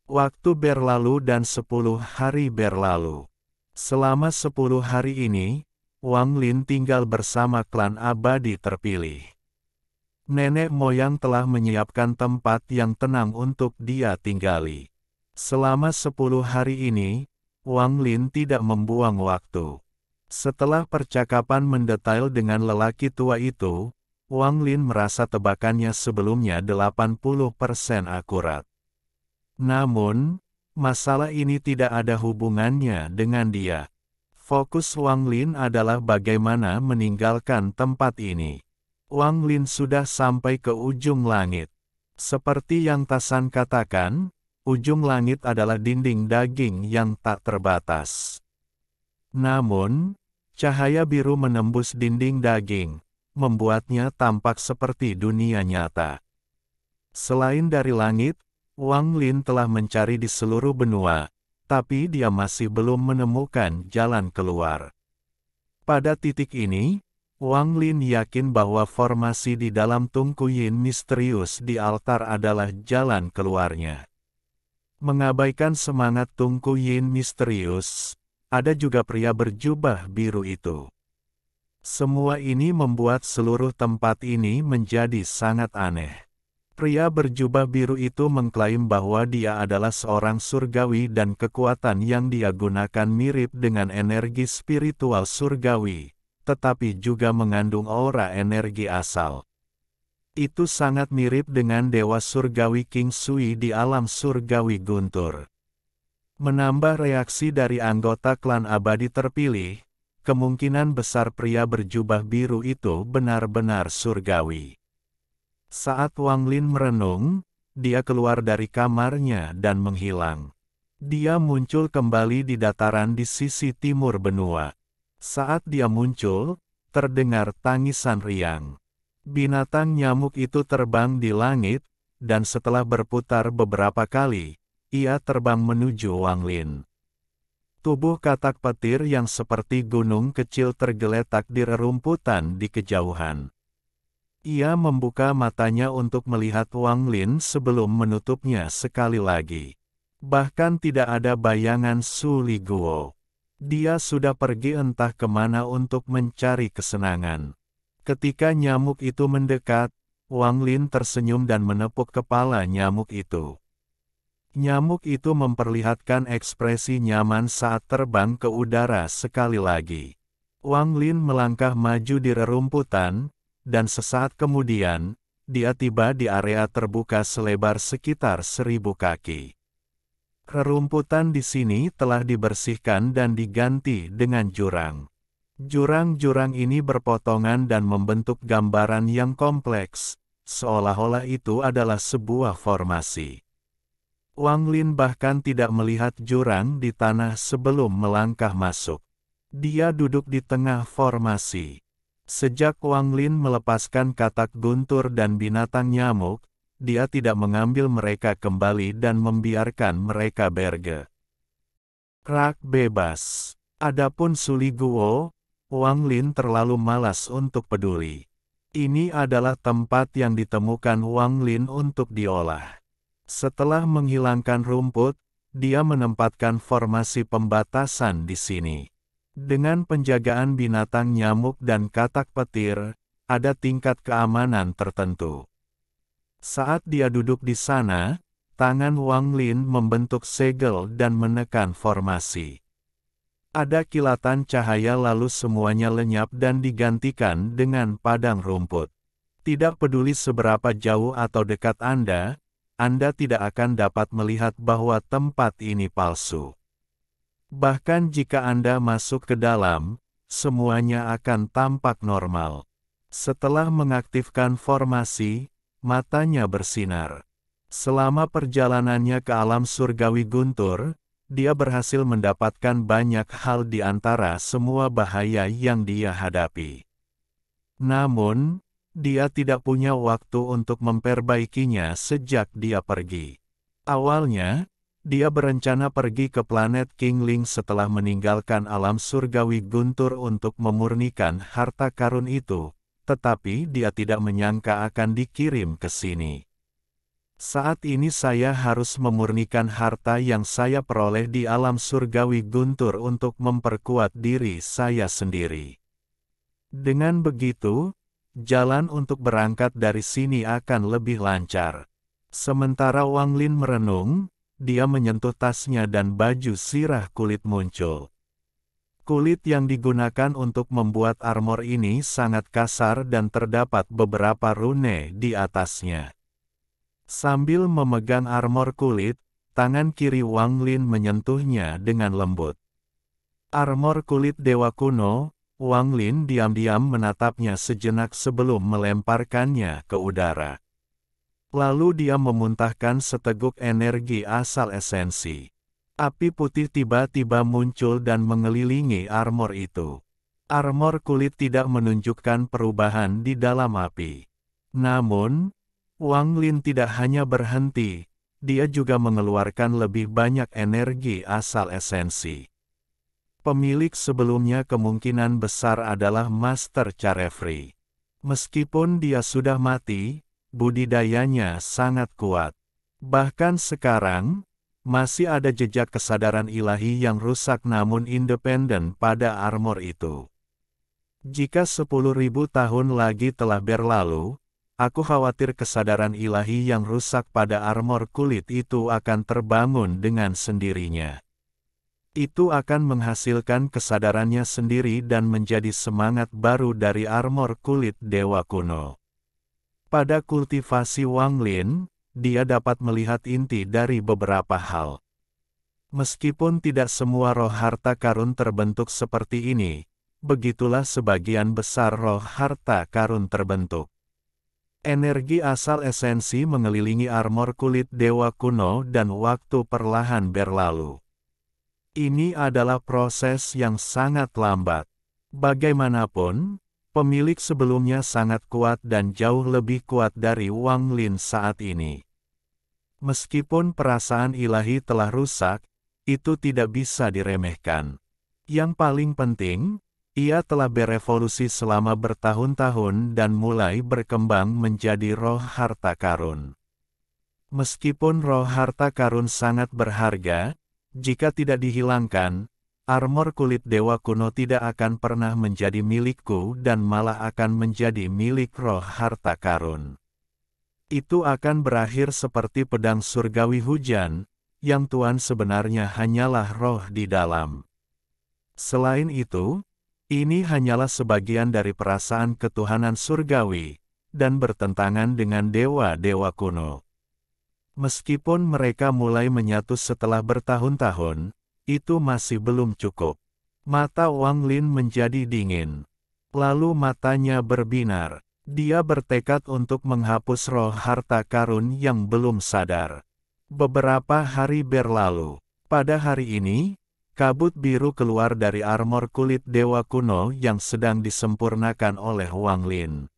Waktu berlalu dan 10 hari berlalu. Selama 10 hari ini, Wang Lin tinggal bersama klan abadi terpilih. Nenek moyang telah menyiapkan tempat yang tenang untuk dia tinggali. Selama 10 hari ini, Wang Lin tidak membuang waktu. Setelah percakapan mendetail dengan lelaki tua itu, Wang Lin merasa tebakannya sebelumnya 80% akurat. Namun, masalah ini tidak ada hubungannya dengan dia. Fokus Wang Lin adalah bagaimana meninggalkan tempat ini. Wang Lin sudah sampai ke ujung langit. Seperti yang Tasan katakan, ujung langit adalah dinding daging yang tak terbatas. Namun, cahaya biru menembus dinding daging, membuatnya tampak seperti dunia nyata. Selain dari langit, Wang Lin telah mencari di seluruh benua, tapi dia masih belum menemukan jalan keluar. Pada titik ini, Wang Lin yakin bahwa formasi di dalam Tungku Yin misterius di altar adalah jalan keluarnya. Mengabaikan semangat Tungku Yin misterius, ada juga pria berjubah biru itu. Semua ini membuat seluruh tempat ini menjadi sangat aneh. Pria berjubah biru itu mengklaim bahwa dia adalah seorang surgawi dan kekuatan yang dia gunakan mirip dengan energi spiritual surgawi, tetapi juga mengandung aura energi asal. Itu sangat mirip dengan dewa surgawi King Sui di alam surgawi Guntur. Menambah reaksi dari anggota klan abadi terpilih, kemungkinan besar pria berjubah biru itu benar-benar surgawi. Saat Wang Lin merenung, dia keluar dari kamarnya dan menghilang. Dia muncul kembali di dataran di sisi timur benua. Saat dia muncul, terdengar tangisan riang. Binatang nyamuk itu terbang di langit, dan setelah berputar beberapa kali, ia terbang menuju Wang Lin. Tubuh katak petir yang seperti gunung kecil tergeletak di rerumputan di kejauhan. Ia membuka matanya untuk melihat Wang Lin sebelum menutupnya sekali lagi. Bahkan tidak ada bayangan Su Li Guo. Dia sudah pergi entah kemana untuk mencari kesenangan. Ketika nyamuk itu mendekat, Wang Lin tersenyum dan menepuk kepala nyamuk itu. Nyamuk itu memperlihatkan ekspresi nyaman saat terbang ke udara sekali lagi. Wang Lin melangkah maju di rerumputan, dan sesaat kemudian, dia tiba di area terbuka selebar sekitar 1000 kaki. Rerumputan di sini telah dibersihkan dan diganti dengan jurang. Jurang-jurang ini berpotongan dan membentuk gambaran yang kompleks, seolah-olah itu adalah sebuah formasi. Wang Lin bahkan tidak melihat jurang di tanah sebelum melangkah masuk. Dia duduk di tengah formasi. Sejak Wang Lin melepaskan katak guntur dan binatang nyamuk, dia tidak mengambil mereka kembali dan membiarkan mereka bergerak bebas. Adapun Su Li Guo, Wang Lin terlalu malas untuk peduli. Ini adalah tempat yang ditemukan Wang Lin untuk diolah. Setelah menghilangkan rumput, dia menempatkan formasi pembatasan di sini. Dengan penjagaan binatang nyamuk dan katak petir, ada tingkat keamanan tertentu. Saat dia duduk di sana, tangan Wang Lin membentuk segel dan menekan formasi. Ada kilatan cahaya lalu semuanya lenyap dan digantikan dengan padang rumput. Tidak peduli seberapa jauh atau dekat Anda tidak akan dapat melihat bahwa tempat ini palsu. Bahkan jika Anda masuk ke dalam, semuanya akan tampak normal. Setelah mengaktifkan formasi, matanya bersinar. Selama perjalanannya ke alam surgawi guntur, dia berhasil mendapatkan banyak hal di antara semua bahaya yang dia hadapi. Namun, dia tidak punya waktu untuk memperbaikinya sejak dia pergi. Awalnya, dia berencana pergi ke planet Kingling setelah meninggalkan alam surgawi guntur untuk memurnikan harta karun itu, tetapi dia tidak menyangka akan dikirim ke sini. Saat ini saya harus memurnikan harta yang saya peroleh di alam surgawi guntur untuk memperkuat diri saya sendiri. Dengan begitu, jalan untuk berangkat dari sini akan lebih lancar. Sementara Wang Lin merenung, dia menyentuh tasnya dan baju sirah kulit muncul. Kulit yang digunakan untuk membuat armor ini sangat kasar dan terdapat beberapa rune di atasnya. Sambil memegang armor kulit, tangan kiri Wang Lin menyentuhnya dengan lembut. Armor kulit dewa kuno, Wang Lin diam-diam menatapnya sejenak sebelum melemparkannya ke udara. Lalu dia memuntahkan seteguk energi asal esensi. Api putih tiba-tiba muncul dan mengelilingi armor itu. Armor kulit tidak menunjukkan perubahan di dalam api. Namun, Wang Lin tidak hanya berhenti, dia juga mengeluarkan lebih banyak energi asal esensi. Pemilik sebelumnya kemungkinan besar adalah Master Carefree. Meskipun dia sudah mati, budidayanya sangat kuat. Bahkan sekarang, masih ada jejak kesadaran ilahi yang rusak namun independen pada armor itu. Jika 10.000 tahun lagi telah berlalu, aku khawatir kesadaran ilahi yang rusak pada armor kulit itu akan terbangun dengan sendirinya. Itu akan menghasilkan kesadarannya sendiri dan menjadi semangat baru dari armor kulit dewa kuno. Pada kultivasi Wang Lin, dia dapat melihat inti dari beberapa hal. Meskipun tidak semua roh harta karun terbentuk seperti ini, begitulah sebagian besar roh harta karun terbentuk. Energi asal esensi mengelilingi armor kulit dewa kuno dan waktu perlahan berlalu. Ini adalah proses yang sangat lambat. Bagaimanapun, pemilik sebelumnya sangat kuat dan jauh lebih kuat dari Wang Lin saat ini. Meskipun perasaan ilahi telah rusak, itu tidak bisa diremehkan. Yang paling penting, ia telah berevolusi selama bertahun-tahun dan mulai berkembang menjadi roh harta karun. Meskipun roh harta karun sangat berharga, jika tidak dihilangkan, armor kulit dewa kuno tidak akan pernah menjadi milikku dan malah akan menjadi milik roh harta karun. Itu akan berakhir seperti pedang surgawi hujan, yang Tuhan sebenarnya hanyalah roh di dalam. Selain itu, ini hanyalah sebagian dari perasaan ketuhanan surgawi, dan bertentangan dengan dewa-dewa kuno. Meskipun mereka mulai menyatu setelah bertahun-tahun, itu masih belum cukup. Mata Wang Lin menjadi dingin. Lalu matanya berbinar. Dia bertekad untuk menghapus roh harta karun yang belum sadar. Beberapa hari berlalu. Pada hari ini, kabut biru keluar dari armor kulit dewa kuno yang sedang disempurnakan oleh Wang Lin.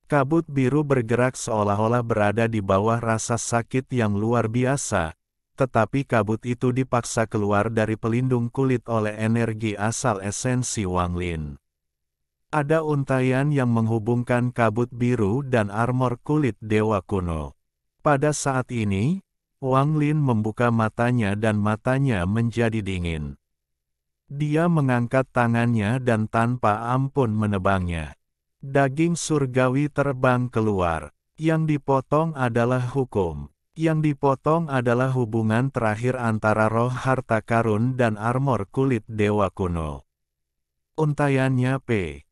Kabut biru bergerak seolah-olah berada di bawah rasa sakit yang luar biasa, tetapi kabut itu dipaksa keluar dari pelindung kulit oleh energi asal esensi Wang Lin. Ada untaian yang menghubungkan kabut biru dan armor kulit dewa kuno. Pada saat ini, Wang Lin membuka matanya dan matanya menjadi dingin. Dia mengangkat tangannya dan tanpa ampun menebangnya. Daging surgawi terbang keluar. Yang dipotong adalah hukum. Yang dipotong adalah hubungan terakhir antara roh harta karun dan armor kulit dewa kuno. Untaiannya P.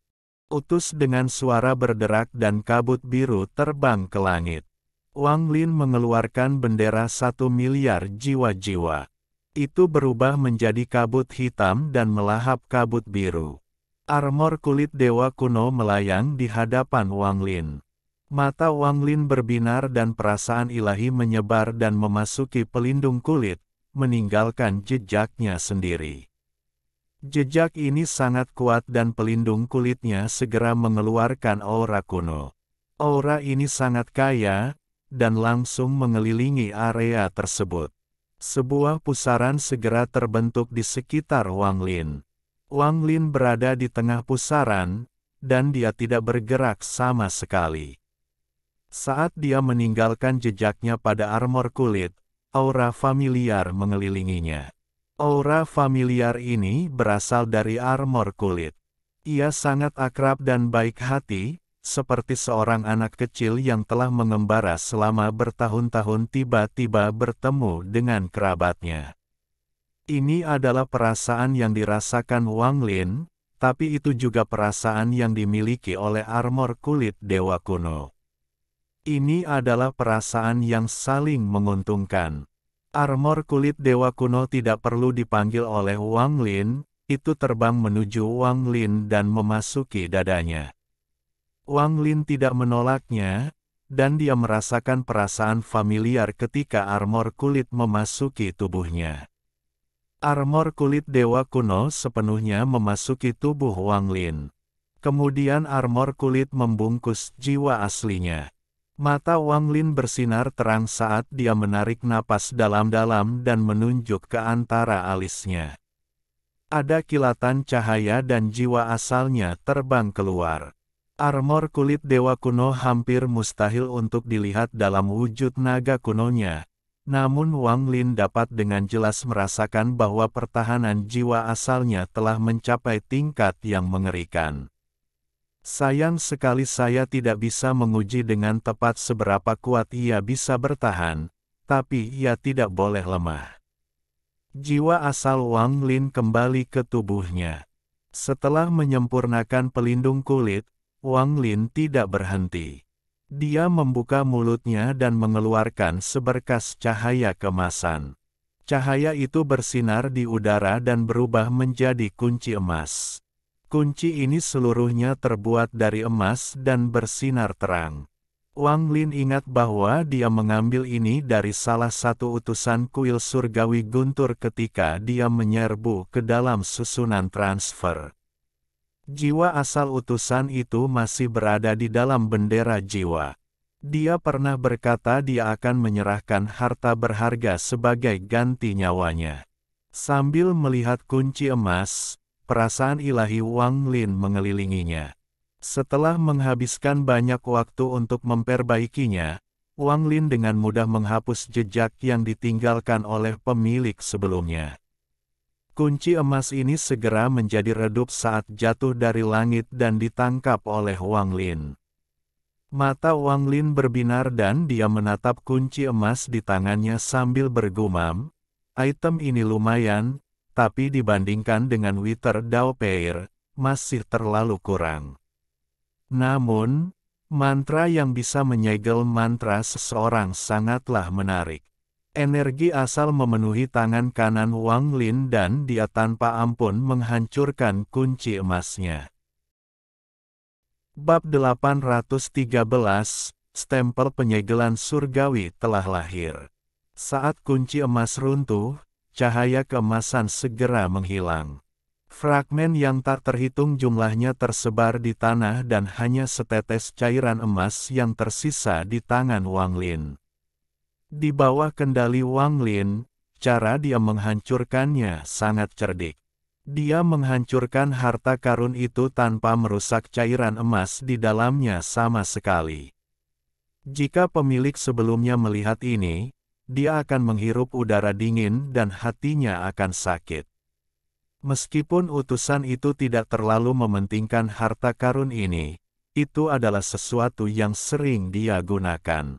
Utus dengan suara berderak dan kabut biru terbang ke langit. Wang Lin mengeluarkan bendera 1 miliar jiwa-jiwa. Itu berubah menjadi kabut hitam dan melahap kabut biru. Armor kulit dewa kuno melayang di hadapan Wang Lin. Mata Wang Lin berbinar dan perasaan ilahi menyebar dan memasuki pelindung kulit, meninggalkan jejaknya sendiri. Jejak ini sangat kuat dan pelindung kulitnya segera mengeluarkan aura kuno. Aura ini sangat kaya, dan langsung mengelilingi area tersebut. Sebuah pusaran segera terbentuk di sekitar Wang Lin. Wang Lin berada di tengah pusaran, dan dia tidak bergerak sama sekali. Saat dia meninggalkan jejaknya pada armor kulit, aura familiar mengelilinginya. Aura familiar ini berasal dari armor kulit. Ia sangat akrab dan baik hati, seperti seorang anak kecil yang telah mengembara selama bertahun-tahun tiba-tiba bertemu dengan kerabatnya. Ini adalah perasaan yang dirasakan Wang Lin, tapi itu juga perasaan yang dimiliki oleh armor kulit dewa kuno. Ini adalah perasaan yang saling menguntungkan. Armor kulit dewa kuno tidak perlu dipanggil oleh Wang Lin, itu terbang menuju Wang Lin dan memasuki dadanya. Wang Lin tidak menolaknya, dan dia merasakan perasaan familiar ketika armor kulit memasuki tubuhnya. Armor kulit dewa kuno sepenuhnya memasuki tubuh Wang Lin. Kemudian armor kulit membungkus jiwa aslinya. Mata Wang Lin bersinar terang saat dia menarik napas dalam-dalam dan menunjuk ke antara alisnya. Ada kilatan cahaya dan jiwa asalnya terbang keluar. Armor kulit dewa kuno hampir mustahil untuk dilihat dalam wujud naga kunonya. Namun Wang Lin dapat dengan jelas merasakan bahwa pertahanan jiwa asalnya telah mencapai tingkat yang mengerikan. Sayang sekali saya tidak bisa menguji dengan tepat seberapa kuat ia bisa bertahan, tapi ia tidak boleh lemah. Jiwa asal Wang Lin kembali ke tubuhnya. Setelah menyempurnakan pelindung kulit, Wang Lin tidak berhenti. Dia membuka mulutnya dan mengeluarkan seberkas cahaya kemasan. Cahaya itu bersinar di udara dan berubah menjadi kunci emas. Kunci ini seluruhnya terbuat dari emas dan bersinar terang. Wang Lin ingat bahwa dia mengambil ini dari salah satu utusan kuil surgawi guntur ketika dia menyerbu ke dalam susunan transfer. Jiwa asal utusan itu masih berada di dalam bendera jiwa. Dia pernah berkata dia akan menyerahkan harta berharga sebagai ganti nyawanya. Sambil melihat kunci emas, perasaan ilahi Wang Lin mengelilinginya. Setelah menghabiskan banyak waktu untuk memperbaikinya, Wang Lin dengan mudah menghapus jejak yang ditinggalkan oleh pemilik sebelumnya. Kunci emas ini segera menjadi redup saat jatuh dari langit dan ditangkap oleh Wang Lin. Mata Wang Lin berbinar dan dia menatap kunci emas di tangannya sambil bergumam, item ini lumayan, tapi dibandingkan dengan Wither Dao Peir, masih terlalu kurang. Namun, mantra yang bisa menyegel mantra seseorang sangatlah menarik. Energi asal memenuhi tangan kanan Wang Lin dan dia tanpa ampun menghancurkan kunci emasnya. Bab 813, Stempel Penyegelan Surgawi telah lahir. Saat kunci emas runtuh, cahaya keemasan segera menghilang. Fragmen yang tak terhitung jumlahnya tersebar di tanah dan hanya setetes cairan emas yang tersisa di tangan Wang Lin. Di bawah kendali Wang Lin, cara dia menghancurkannya sangat cerdik. Dia menghancurkan harta karun itu tanpa merusak cairan emas di dalamnya sama sekali. Jika pemilik sebelumnya melihat ini, dia akan menghirup udara dingin dan hatinya akan sakit. Meskipun utusan itu tidak terlalu mementingkan harta karun ini, itu adalah sesuatu yang sering dia gunakan.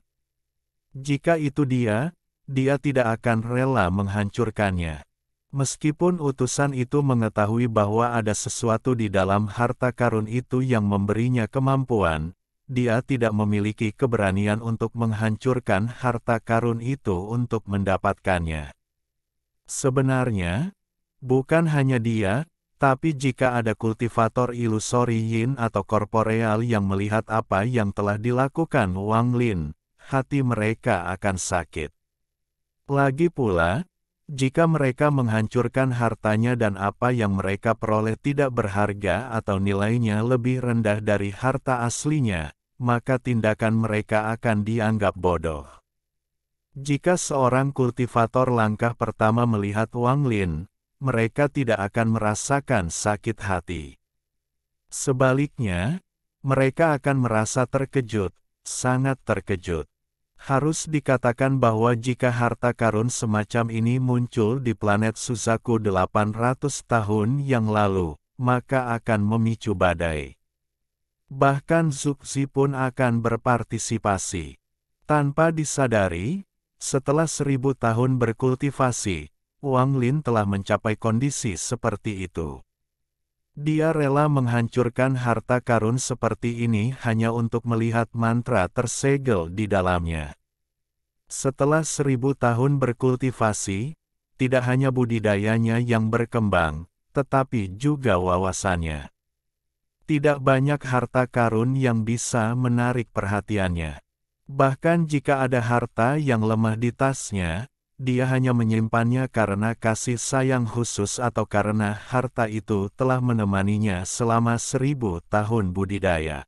Jika itu dia tidak akan rela menghancurkannya. Meskipun utusan itu mengetahui bahwa ada sesuatu di dalam harta karun itu yang memberinya kemampuan, dia tidak memiliki keberanian untuk menghancurkan harta karun itu untuk mendapatkannya. Sebenarnya, bukan hanya dia, tapi jika ada kultivator ilusori yin atau korporeal yang melihat apa yang telah dilakukan Wang Lin, hati mereka akan sakit. Lagi pula, jika mereka menghancurkan hartanya dan apa yang mereka peroleh tidak berharga atau nilainya lebih rendah dari harta aslinya, maka tindakan mereka akan dianggap bodoh. Jika seorang kultivator langkah pertama melihat Wang Lin, mereka tidak akan merasakan sakit hati. Sebaliknya, mereka akan merasa terkejut, sangat terkejut. Harus dikatakan bahwa jika harta karun semacam ini muncul di planet Suzaku 800 tahun yang lalu, maka akan memicu badai. Bahkan Zuxi pun akan berpartisipasi. Tanpa disadari, setelah 1000 tahun berkultivasi, Wang Lin telah mencapai kondisi seperti itu. Dia rela menghancurkan harta karun seperti ini hanya untuk melihat mantra tersegel di dalamnya. Setelah 1000 tahun berkultivasi, tidak hanya budidayanya yang berkembang, tetapi juga wawasannya. Tidak banyak harta karun yang bisa menarik perhatiannya. Bahkan jika ada harta yang lemah di tasnya, dia hanya menyimpannya karena kasih sayang khusus atau karena harta itu telah menemaninya selama 1000 tahun budidaya.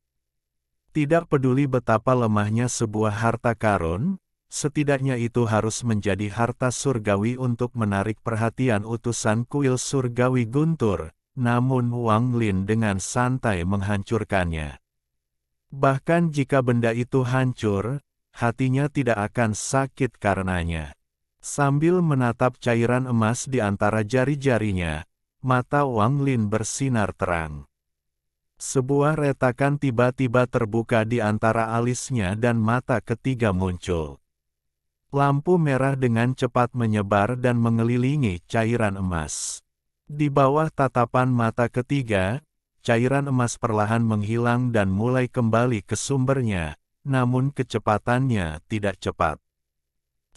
Tidak peduli betapa lemahnya sebuah harta karun, setidaknya itu harus menjadi harta surgawi untuk menarik perhatian utusan kuil surgawi Guntur, namun Wang Lin dengan santai menghancurkannya. Bahkan jika benda itu hancur, hatinya tidak akan sakit karenanya. Sambil menatap cairan emas di antara jari-jarinya, mata Wang Lin bersinar terang. Sebuah retakan tiba-tiba terbuka di antara alisnya dan mata ketiga muncul. Lampu merah dengan cepat menyebar dan mengelilingi cairan emas. Di bawah tatapan mata ketiga, cairan emas perlahan menghilang dan mulai kembali ke sumbernya, namun kecepatannya tidak cepat.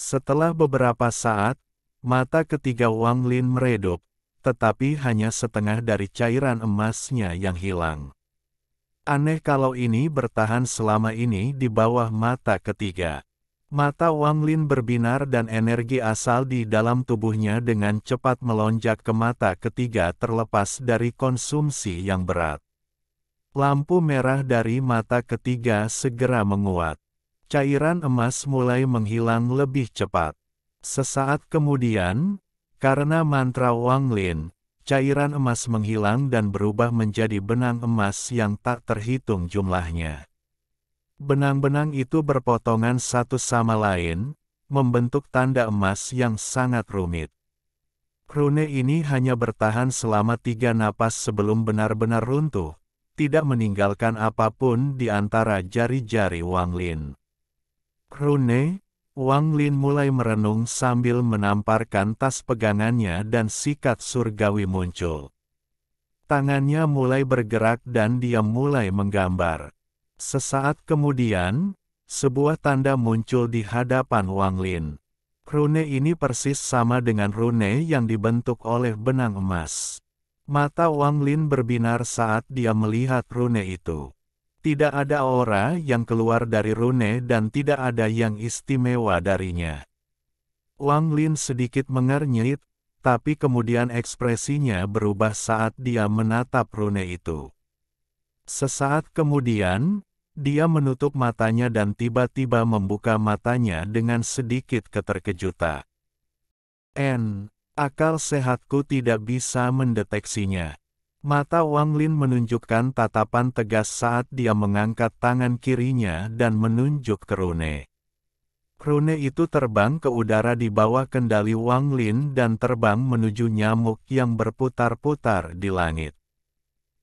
Setelah beberapa saat, mata ketiga Wang Lin meredup, tetapi hanya setengah dari cairan emasnya yang hilang. Aneh kalau ini bertahan selama ini di bawah mata ketiga. Mata Wang Lin berbinar dan energi asal di dalam tubuhnya dengan cepat melonjak ke mata ketiga terlepas dari konsumsi yang berat. Lampu merah dari mata ketiga segera menguat. Cairan emas mulai menghilang lebih cepat. Sesaat kemudian, karena mantra Wang Lin, cairan emas menghilang dan berubah menjadi benang emas yang tak terhitung jumlahnya. Benang-benang itu berpotongan satu sama lain, membentuk tanda emas yang sangat rumit. Rune ini hanya bertahan selama 3 napas sebelum benar-benar runtuh, tidak meninggalkan apapun di antara jari-jari Wang Lin. Rune, Wang Lin mulai merenung sambil menamparkan tas pegangannya dan sikat surgawi muncul. Tangannya mulai bergerak dan dia mulai menggambar. Sesaat kemudian, sebuah tanda muncul di hadapan Wang Lin. Rune ini persis sama dengan rune yang dibentuk oleh benang emas. Mata Wang Lin berbinar saat dia melihat rune itu. Tidak ada aura yang keluar dari rune dan tidak ada yang istimewa darinya. Wang Lin sedikit mengernyit, tapi kemudian ekspresinya berubah saat dia menatap rune itu. Sesaat kemudian, dia menutup matanya dan tiba-tiba membuka matanya dengan sedikit keterkejutan. Akal sehatku tidak bisa mendeteksinya. Mata Wang Lin menunjukkan tatapan tegas saat dia mengangkat tangan kirinya dan menunjuk ke rune. Rune itu terbang ke udara di bawah kendali Wang Lin dan terbang menuju nyamuk yang berputar-putar di langit.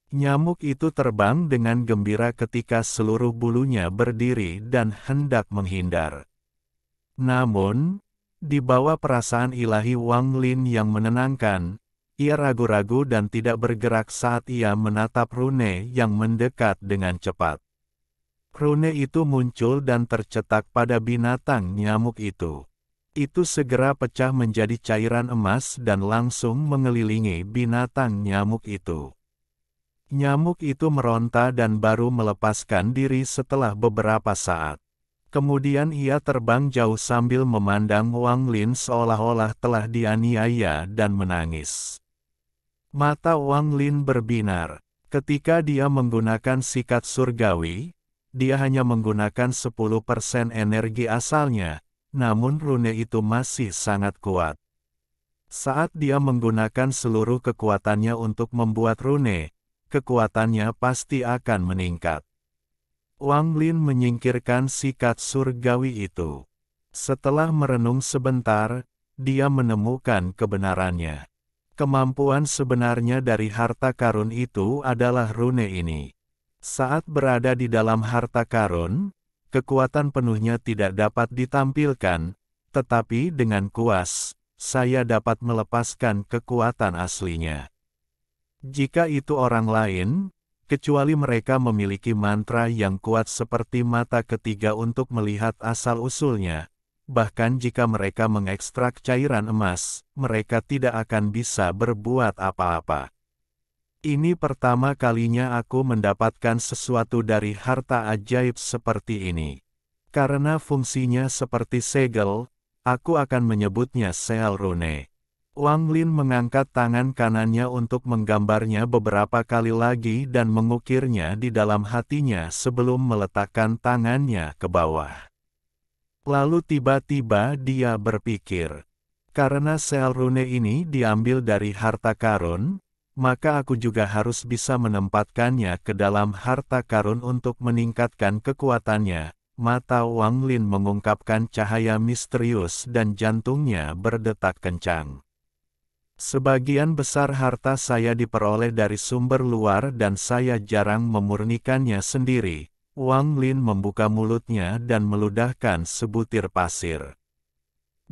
Nyamuk itu terbang dengan gembira ketika seluruh bulunya berdiri dan hendak menghindar. Namun, di bawah perasaan ilahi Wang Lin yang menenangkan, ia ragu-ragu dan tidak bergerak saat ia menatap rune yang mendekat dengan cepat. Rune itu muncul dan tercetak pada binatang nyamuk itu. Itu segera pecah menjadi cairan emas dan langsung mengelilingi binatang nyamuk itu. Nyamuk itu meronta dan baru melepaskan diri setelah beberapa saat. Kemudian ia terbang jauh sambil memandang Wang Lin seolah-olah telah dianiaya dan menangis. Mata Wang Lin berbinar. Ketika dia menggunakan sikat surgawi, dia hanya menggunakan 10% energi asalnya, namun rune itu masih sangat kuat. Saat dia menggunakan seluruh kekuatannya untuk membuat rune, kekuatannya pasti akan meningkat. Wang Lin menyingkirkan sikat surgawi itu. Setelah merenung sebentar, dia menemukan kebenarannya. Kemampuan sebenarnya dari harta karun itu adalah rune ini. Saat berada di dalam harta karun, kekuatan penuhnya tidak dapat ditampilkan, tetapi dengan kuas, saya dapat melepaskan kekuatan aslinya. Jika itu orang lain, kecuali mereka memiliki mantra yang kuat seperti mata ketiga untuk melihat asal-usulnya, bahkan jika mereka mengekstrak cairan emas, mereka tidak akan bisa berbuat apa-apa. Ini pertama kalinya aku mendapatkan sesuatu dari harta ajaib seperti ini. Karena fungsinya seperti segel, aku akan menyebutnya sel rune. Wang Lin mengangkat tangan kanannya untuk menggambarnya beberapa kali lagi dan mengukirnya di dalam hatinya sebelum meletakkan tangannya ke bawah. Lalu tiba-tiba dia berpikir, karena sel rune ini diambil dari harta karun, maka aku juga harus bisa menempatkannya ke dalam harta karun untuk meningkatkan kekuatannya. Mata Wang Lin mengungkapkan cahaya misterius dan jantungnya berdetak kencang. Sebagian besar harta saya diperoleh dari sumber luar dan saya jarang memurnikannya sendiri. Wang Lin membuka mulutnya dan meludahkan sebutir pasir.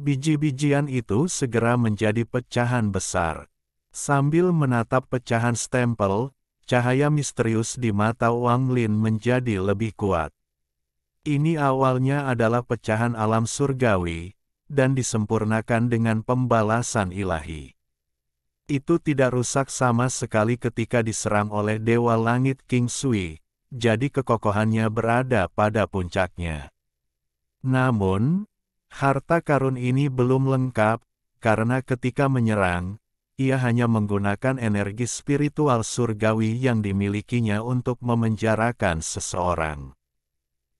Biji-bijian itu segera menjadi pecahan besar. Sambil menatap pecahan stempel, cahaya misterius di mata Wang Lin menjadi lebih kuat. Ini awalnya adalah pecahan alam surgawi, dan disempurnakan dengan pembalasan ilahi. Itu tidak rusak sama sekali ketika diserang oleh Dewa Langit King Sui, jadi kekokohannya berada pada puncaknya. Namun, harta karun ini belum lengkap, karena ketika menyerang, ia hanya menggunakan energi spiritual surgawi yang dimilikinya untuk memenjarakan seseorang.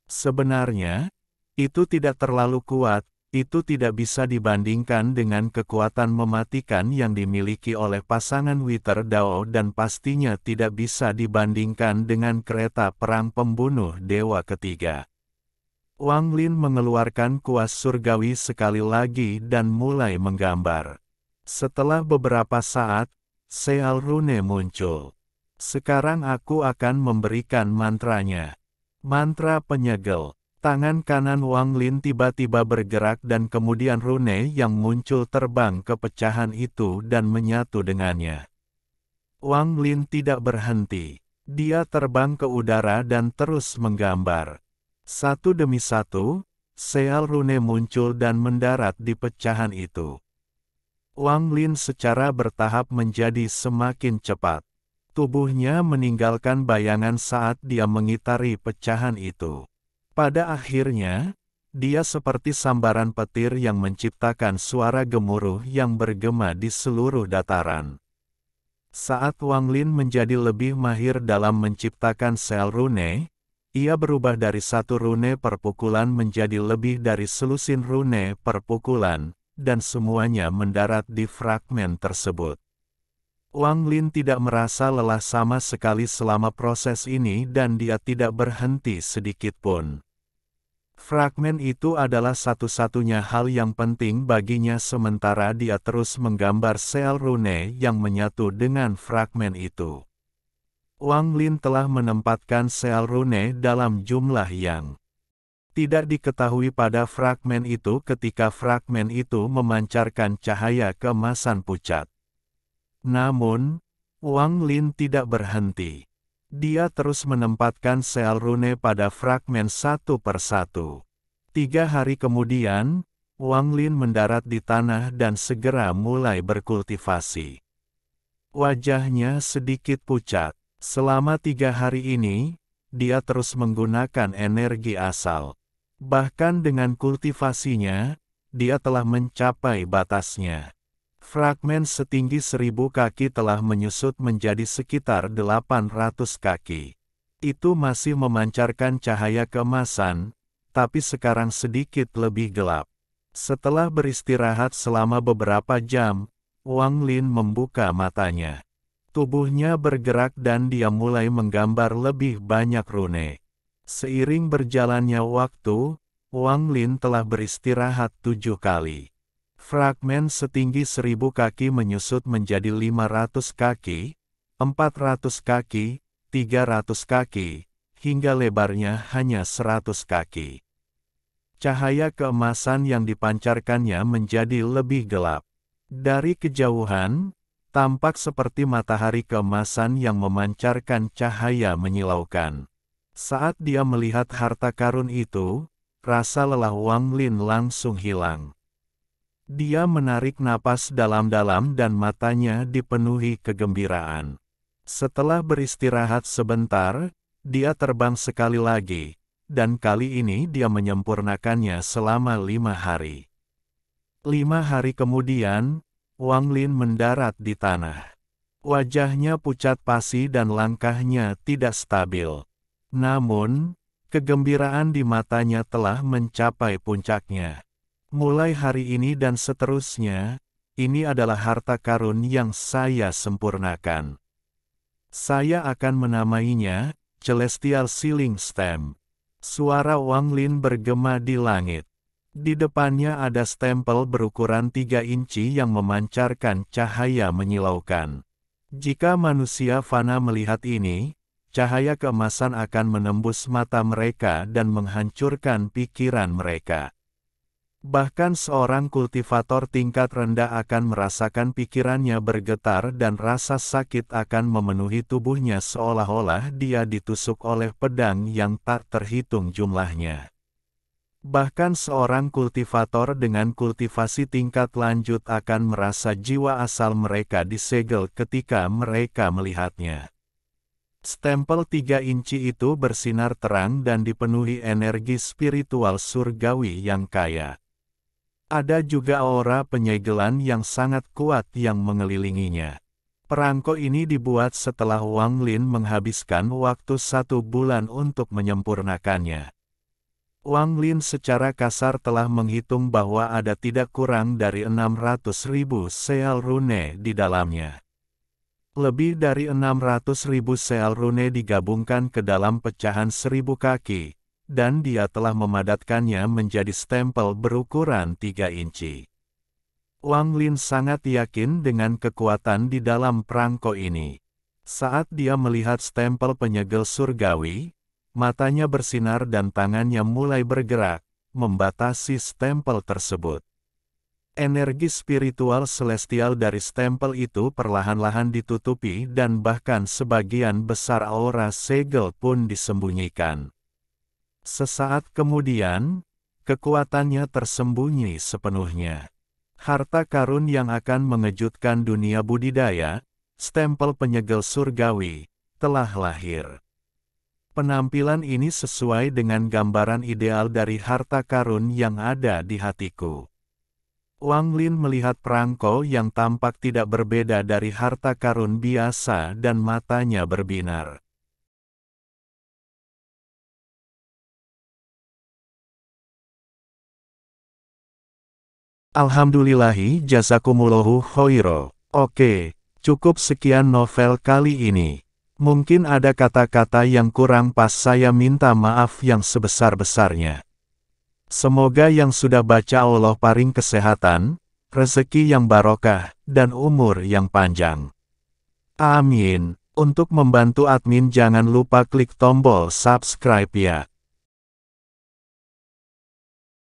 Sebenarnya, itu tidak terlalu kuat, itu tidak bisa dibandingkan dengan kekuatan mematikan yang dimiliki oleh pasangan Wither Dao dan pastinya tidak bisa dibandingkan dengan kereta perang pembunuh dewa ketiga. Wang Lin mengeluarkan kuas surgawi sekali lagi dan mulai menggambar. Setelah beberapa saat, sel rune muncul. Sekarang aku akan memberikan mantranya. Mantra penyegel. Tangan kanan Wang Lin tiba-tiba bergerak dan kemudian rune yang muncul terbang ke pecahan itu dan menyatu dengannya. Wang Lin tidak berhenti. Dia terbang ke udara dan terus menggambar. Satu demi satu, sel rune muncul dan mendarat di pecahan itu. Wang Lin secara bertahap menjadi semakin cepat. Tubuhnya meninggalkan bayangan saat dia mengitari pecahan itu. Pada akhirnya, dia seperti sambaran petir yang menciptakan suara gemuruh yang bergema di seluruh dataran. Saat Wang Lin menjadi lebih mahir dalam menciptakan sel rune, ia berubah dari satu rune per pukulan menjadi lebih dari selusin rune per pukulan, dan semuanya mendarat di fragmen tersebut. Wang Lin tidak merasa lelah sama sekali selama proses ini dan dia tidak berhenti sedikit pun. Fragmen itu adalah satu-satunya hal yang penting baginya sementara dia terus menggambar sel rune yang menyatu dengan fragmen itu. Wang Lin telah menempatkan sel rune dalam jumlah yang tidak diketahui pada fragmen itu ketika fragmen itu memancarkan cahaya keemasan pucat. Namun, Wang Lin tidak berhenti. Dia terus menempatkan sel rune pada fragmen satu persatu. 3 hari kemudian, Wang Lin mendarat di tanah dan segera mulai berkultivasi. Wajahnya sedikit pucat. Selama 3 hari ini, dia terus menggunakan energi asal. Bahkan dengan kultivasinya, dia telah mencapai batasnya. Fragmen setinggi 1000 kaki telah menyusut menjadi sekitar 800 kaki. Itu masih memancarkan cahaya keemasan, tapi sekarang sedikit lebih gelap. Setelah beristirahat selama beberapa jam, Wang Lin membuka matanya. Tubuhnya bergerak dan dia mulai menggambar lebih banyak rune. Seiring berjalannya waktu, Wang Lin telah beristirahat 7 kali. Fragmen setinggi 1000 kaki menyusut menjadi 500 kaki, 400 kaki, 300 kaki, hingga lebarnya hanya 100 kaki. Cahaya keemasan yang dipancarkannya menjadi lebih gelap. Dari kejauhan, tampak seperti matahari keemasan yang memancarkan cahaya menyilaukan. Saat dia melihat harta karun itu, rasa lelah Wang Lin langsung hilang. Dia menarik napas dalam-dalam dan matanya dipenuhi kegembiraan. Setelah beristirahat sebentar, dia terbang sekali lagi, dan kali ini dia menyempurnakannya selama 5 hari. 5 hari kemudian, Wang Lin mendarat di tanah. Wajahnya pucat pasi dan langkahnya tidak stabil. Namun, kegembiraan di matanya telah mencapai puncaknya. Mulai hari ini dan seterusnya, ini adalah harta karun yang saya sempurnakan. Saya akan menamainya Celestial Sealing Stamp. Suara Wang Lin bergema di langit. Di depannya ada stempel berukuran 3 inci yang memancarkan cahaya menyilaukan. Jika manusia fana melihat ini, cahaya keemasan akan menembus mata mereka dan menghancurkan pikiran mereka. Bahkan seorang kultivator tingkat rendah akan merasakan pikirannya bergetar dan rasa sakit akan memenuhi tubuhnya seolah-olah dia ditusuk oleh pedang yang tak terhitung jumlahnya. Bahkan seorang kultivator dengan kultivasi tingkat lanjut akan merasa jiwa asal mereka disegel ketika mereka melihatnya. Stempel 3 inci itu bersinar terang dan dipenuhi energi spiritual surgawi yang kaya. Ada juga aura penyegelan yang sangat kuat yang mengelilinginya. Perangko ini dibuat setelah Wang Lin menghabiskan waktu 1 bulan untuk menyempurnakannya. Wang Lin secara kasar telah menghitung bahwa ada tidak kurang dari 600.000 sel rune di dalamnya. Lebih dari 600.000 sel rune digabungkan ke dalam pecahan 1000 kaki. Dan dia telah memadatkannya menjadi stempel berukuran 3 inci. Wang Lin sangat yakin dengan kekuatan di dalam perangko ini. Saat dia melihat stempel penyegel surgawi, matanya bersinar dan tangannya mulai bergerak, membatasi stempel tersebut. Energi spiritual celestial dari stempel itu perlahan-lahan ditutupi dan bahkan sebagian besar aura segel pun disembunyikan. Sesaat kemudian, kekuatannya tersembunyi sepenuhnya. Harta karun yang akan mengejutkan dunia budidaya, stempel penyegel surgawi, telah lahir. Penampilan ini sesuai dengan gambaran ideal dari harta karun yang ada di hatiku. Wang Lin melihat perangko yang tampak tidak berbeda dari harta karun biasa dan matanya berbinar. Alhamdulillahi jazakumullahu khoiro. Oke, cukup sekian novel kali ini. Mungkin ada kata-kata yang kurang pas, saya minta maaf yang sebesar-besarnya. Semoga yang sudah baca Allah paring kesehatan, rezeki yang barokah, dan umur yang panjang. Amin. Untuk membantu admin jangan lupa klik tombol subscribe ya.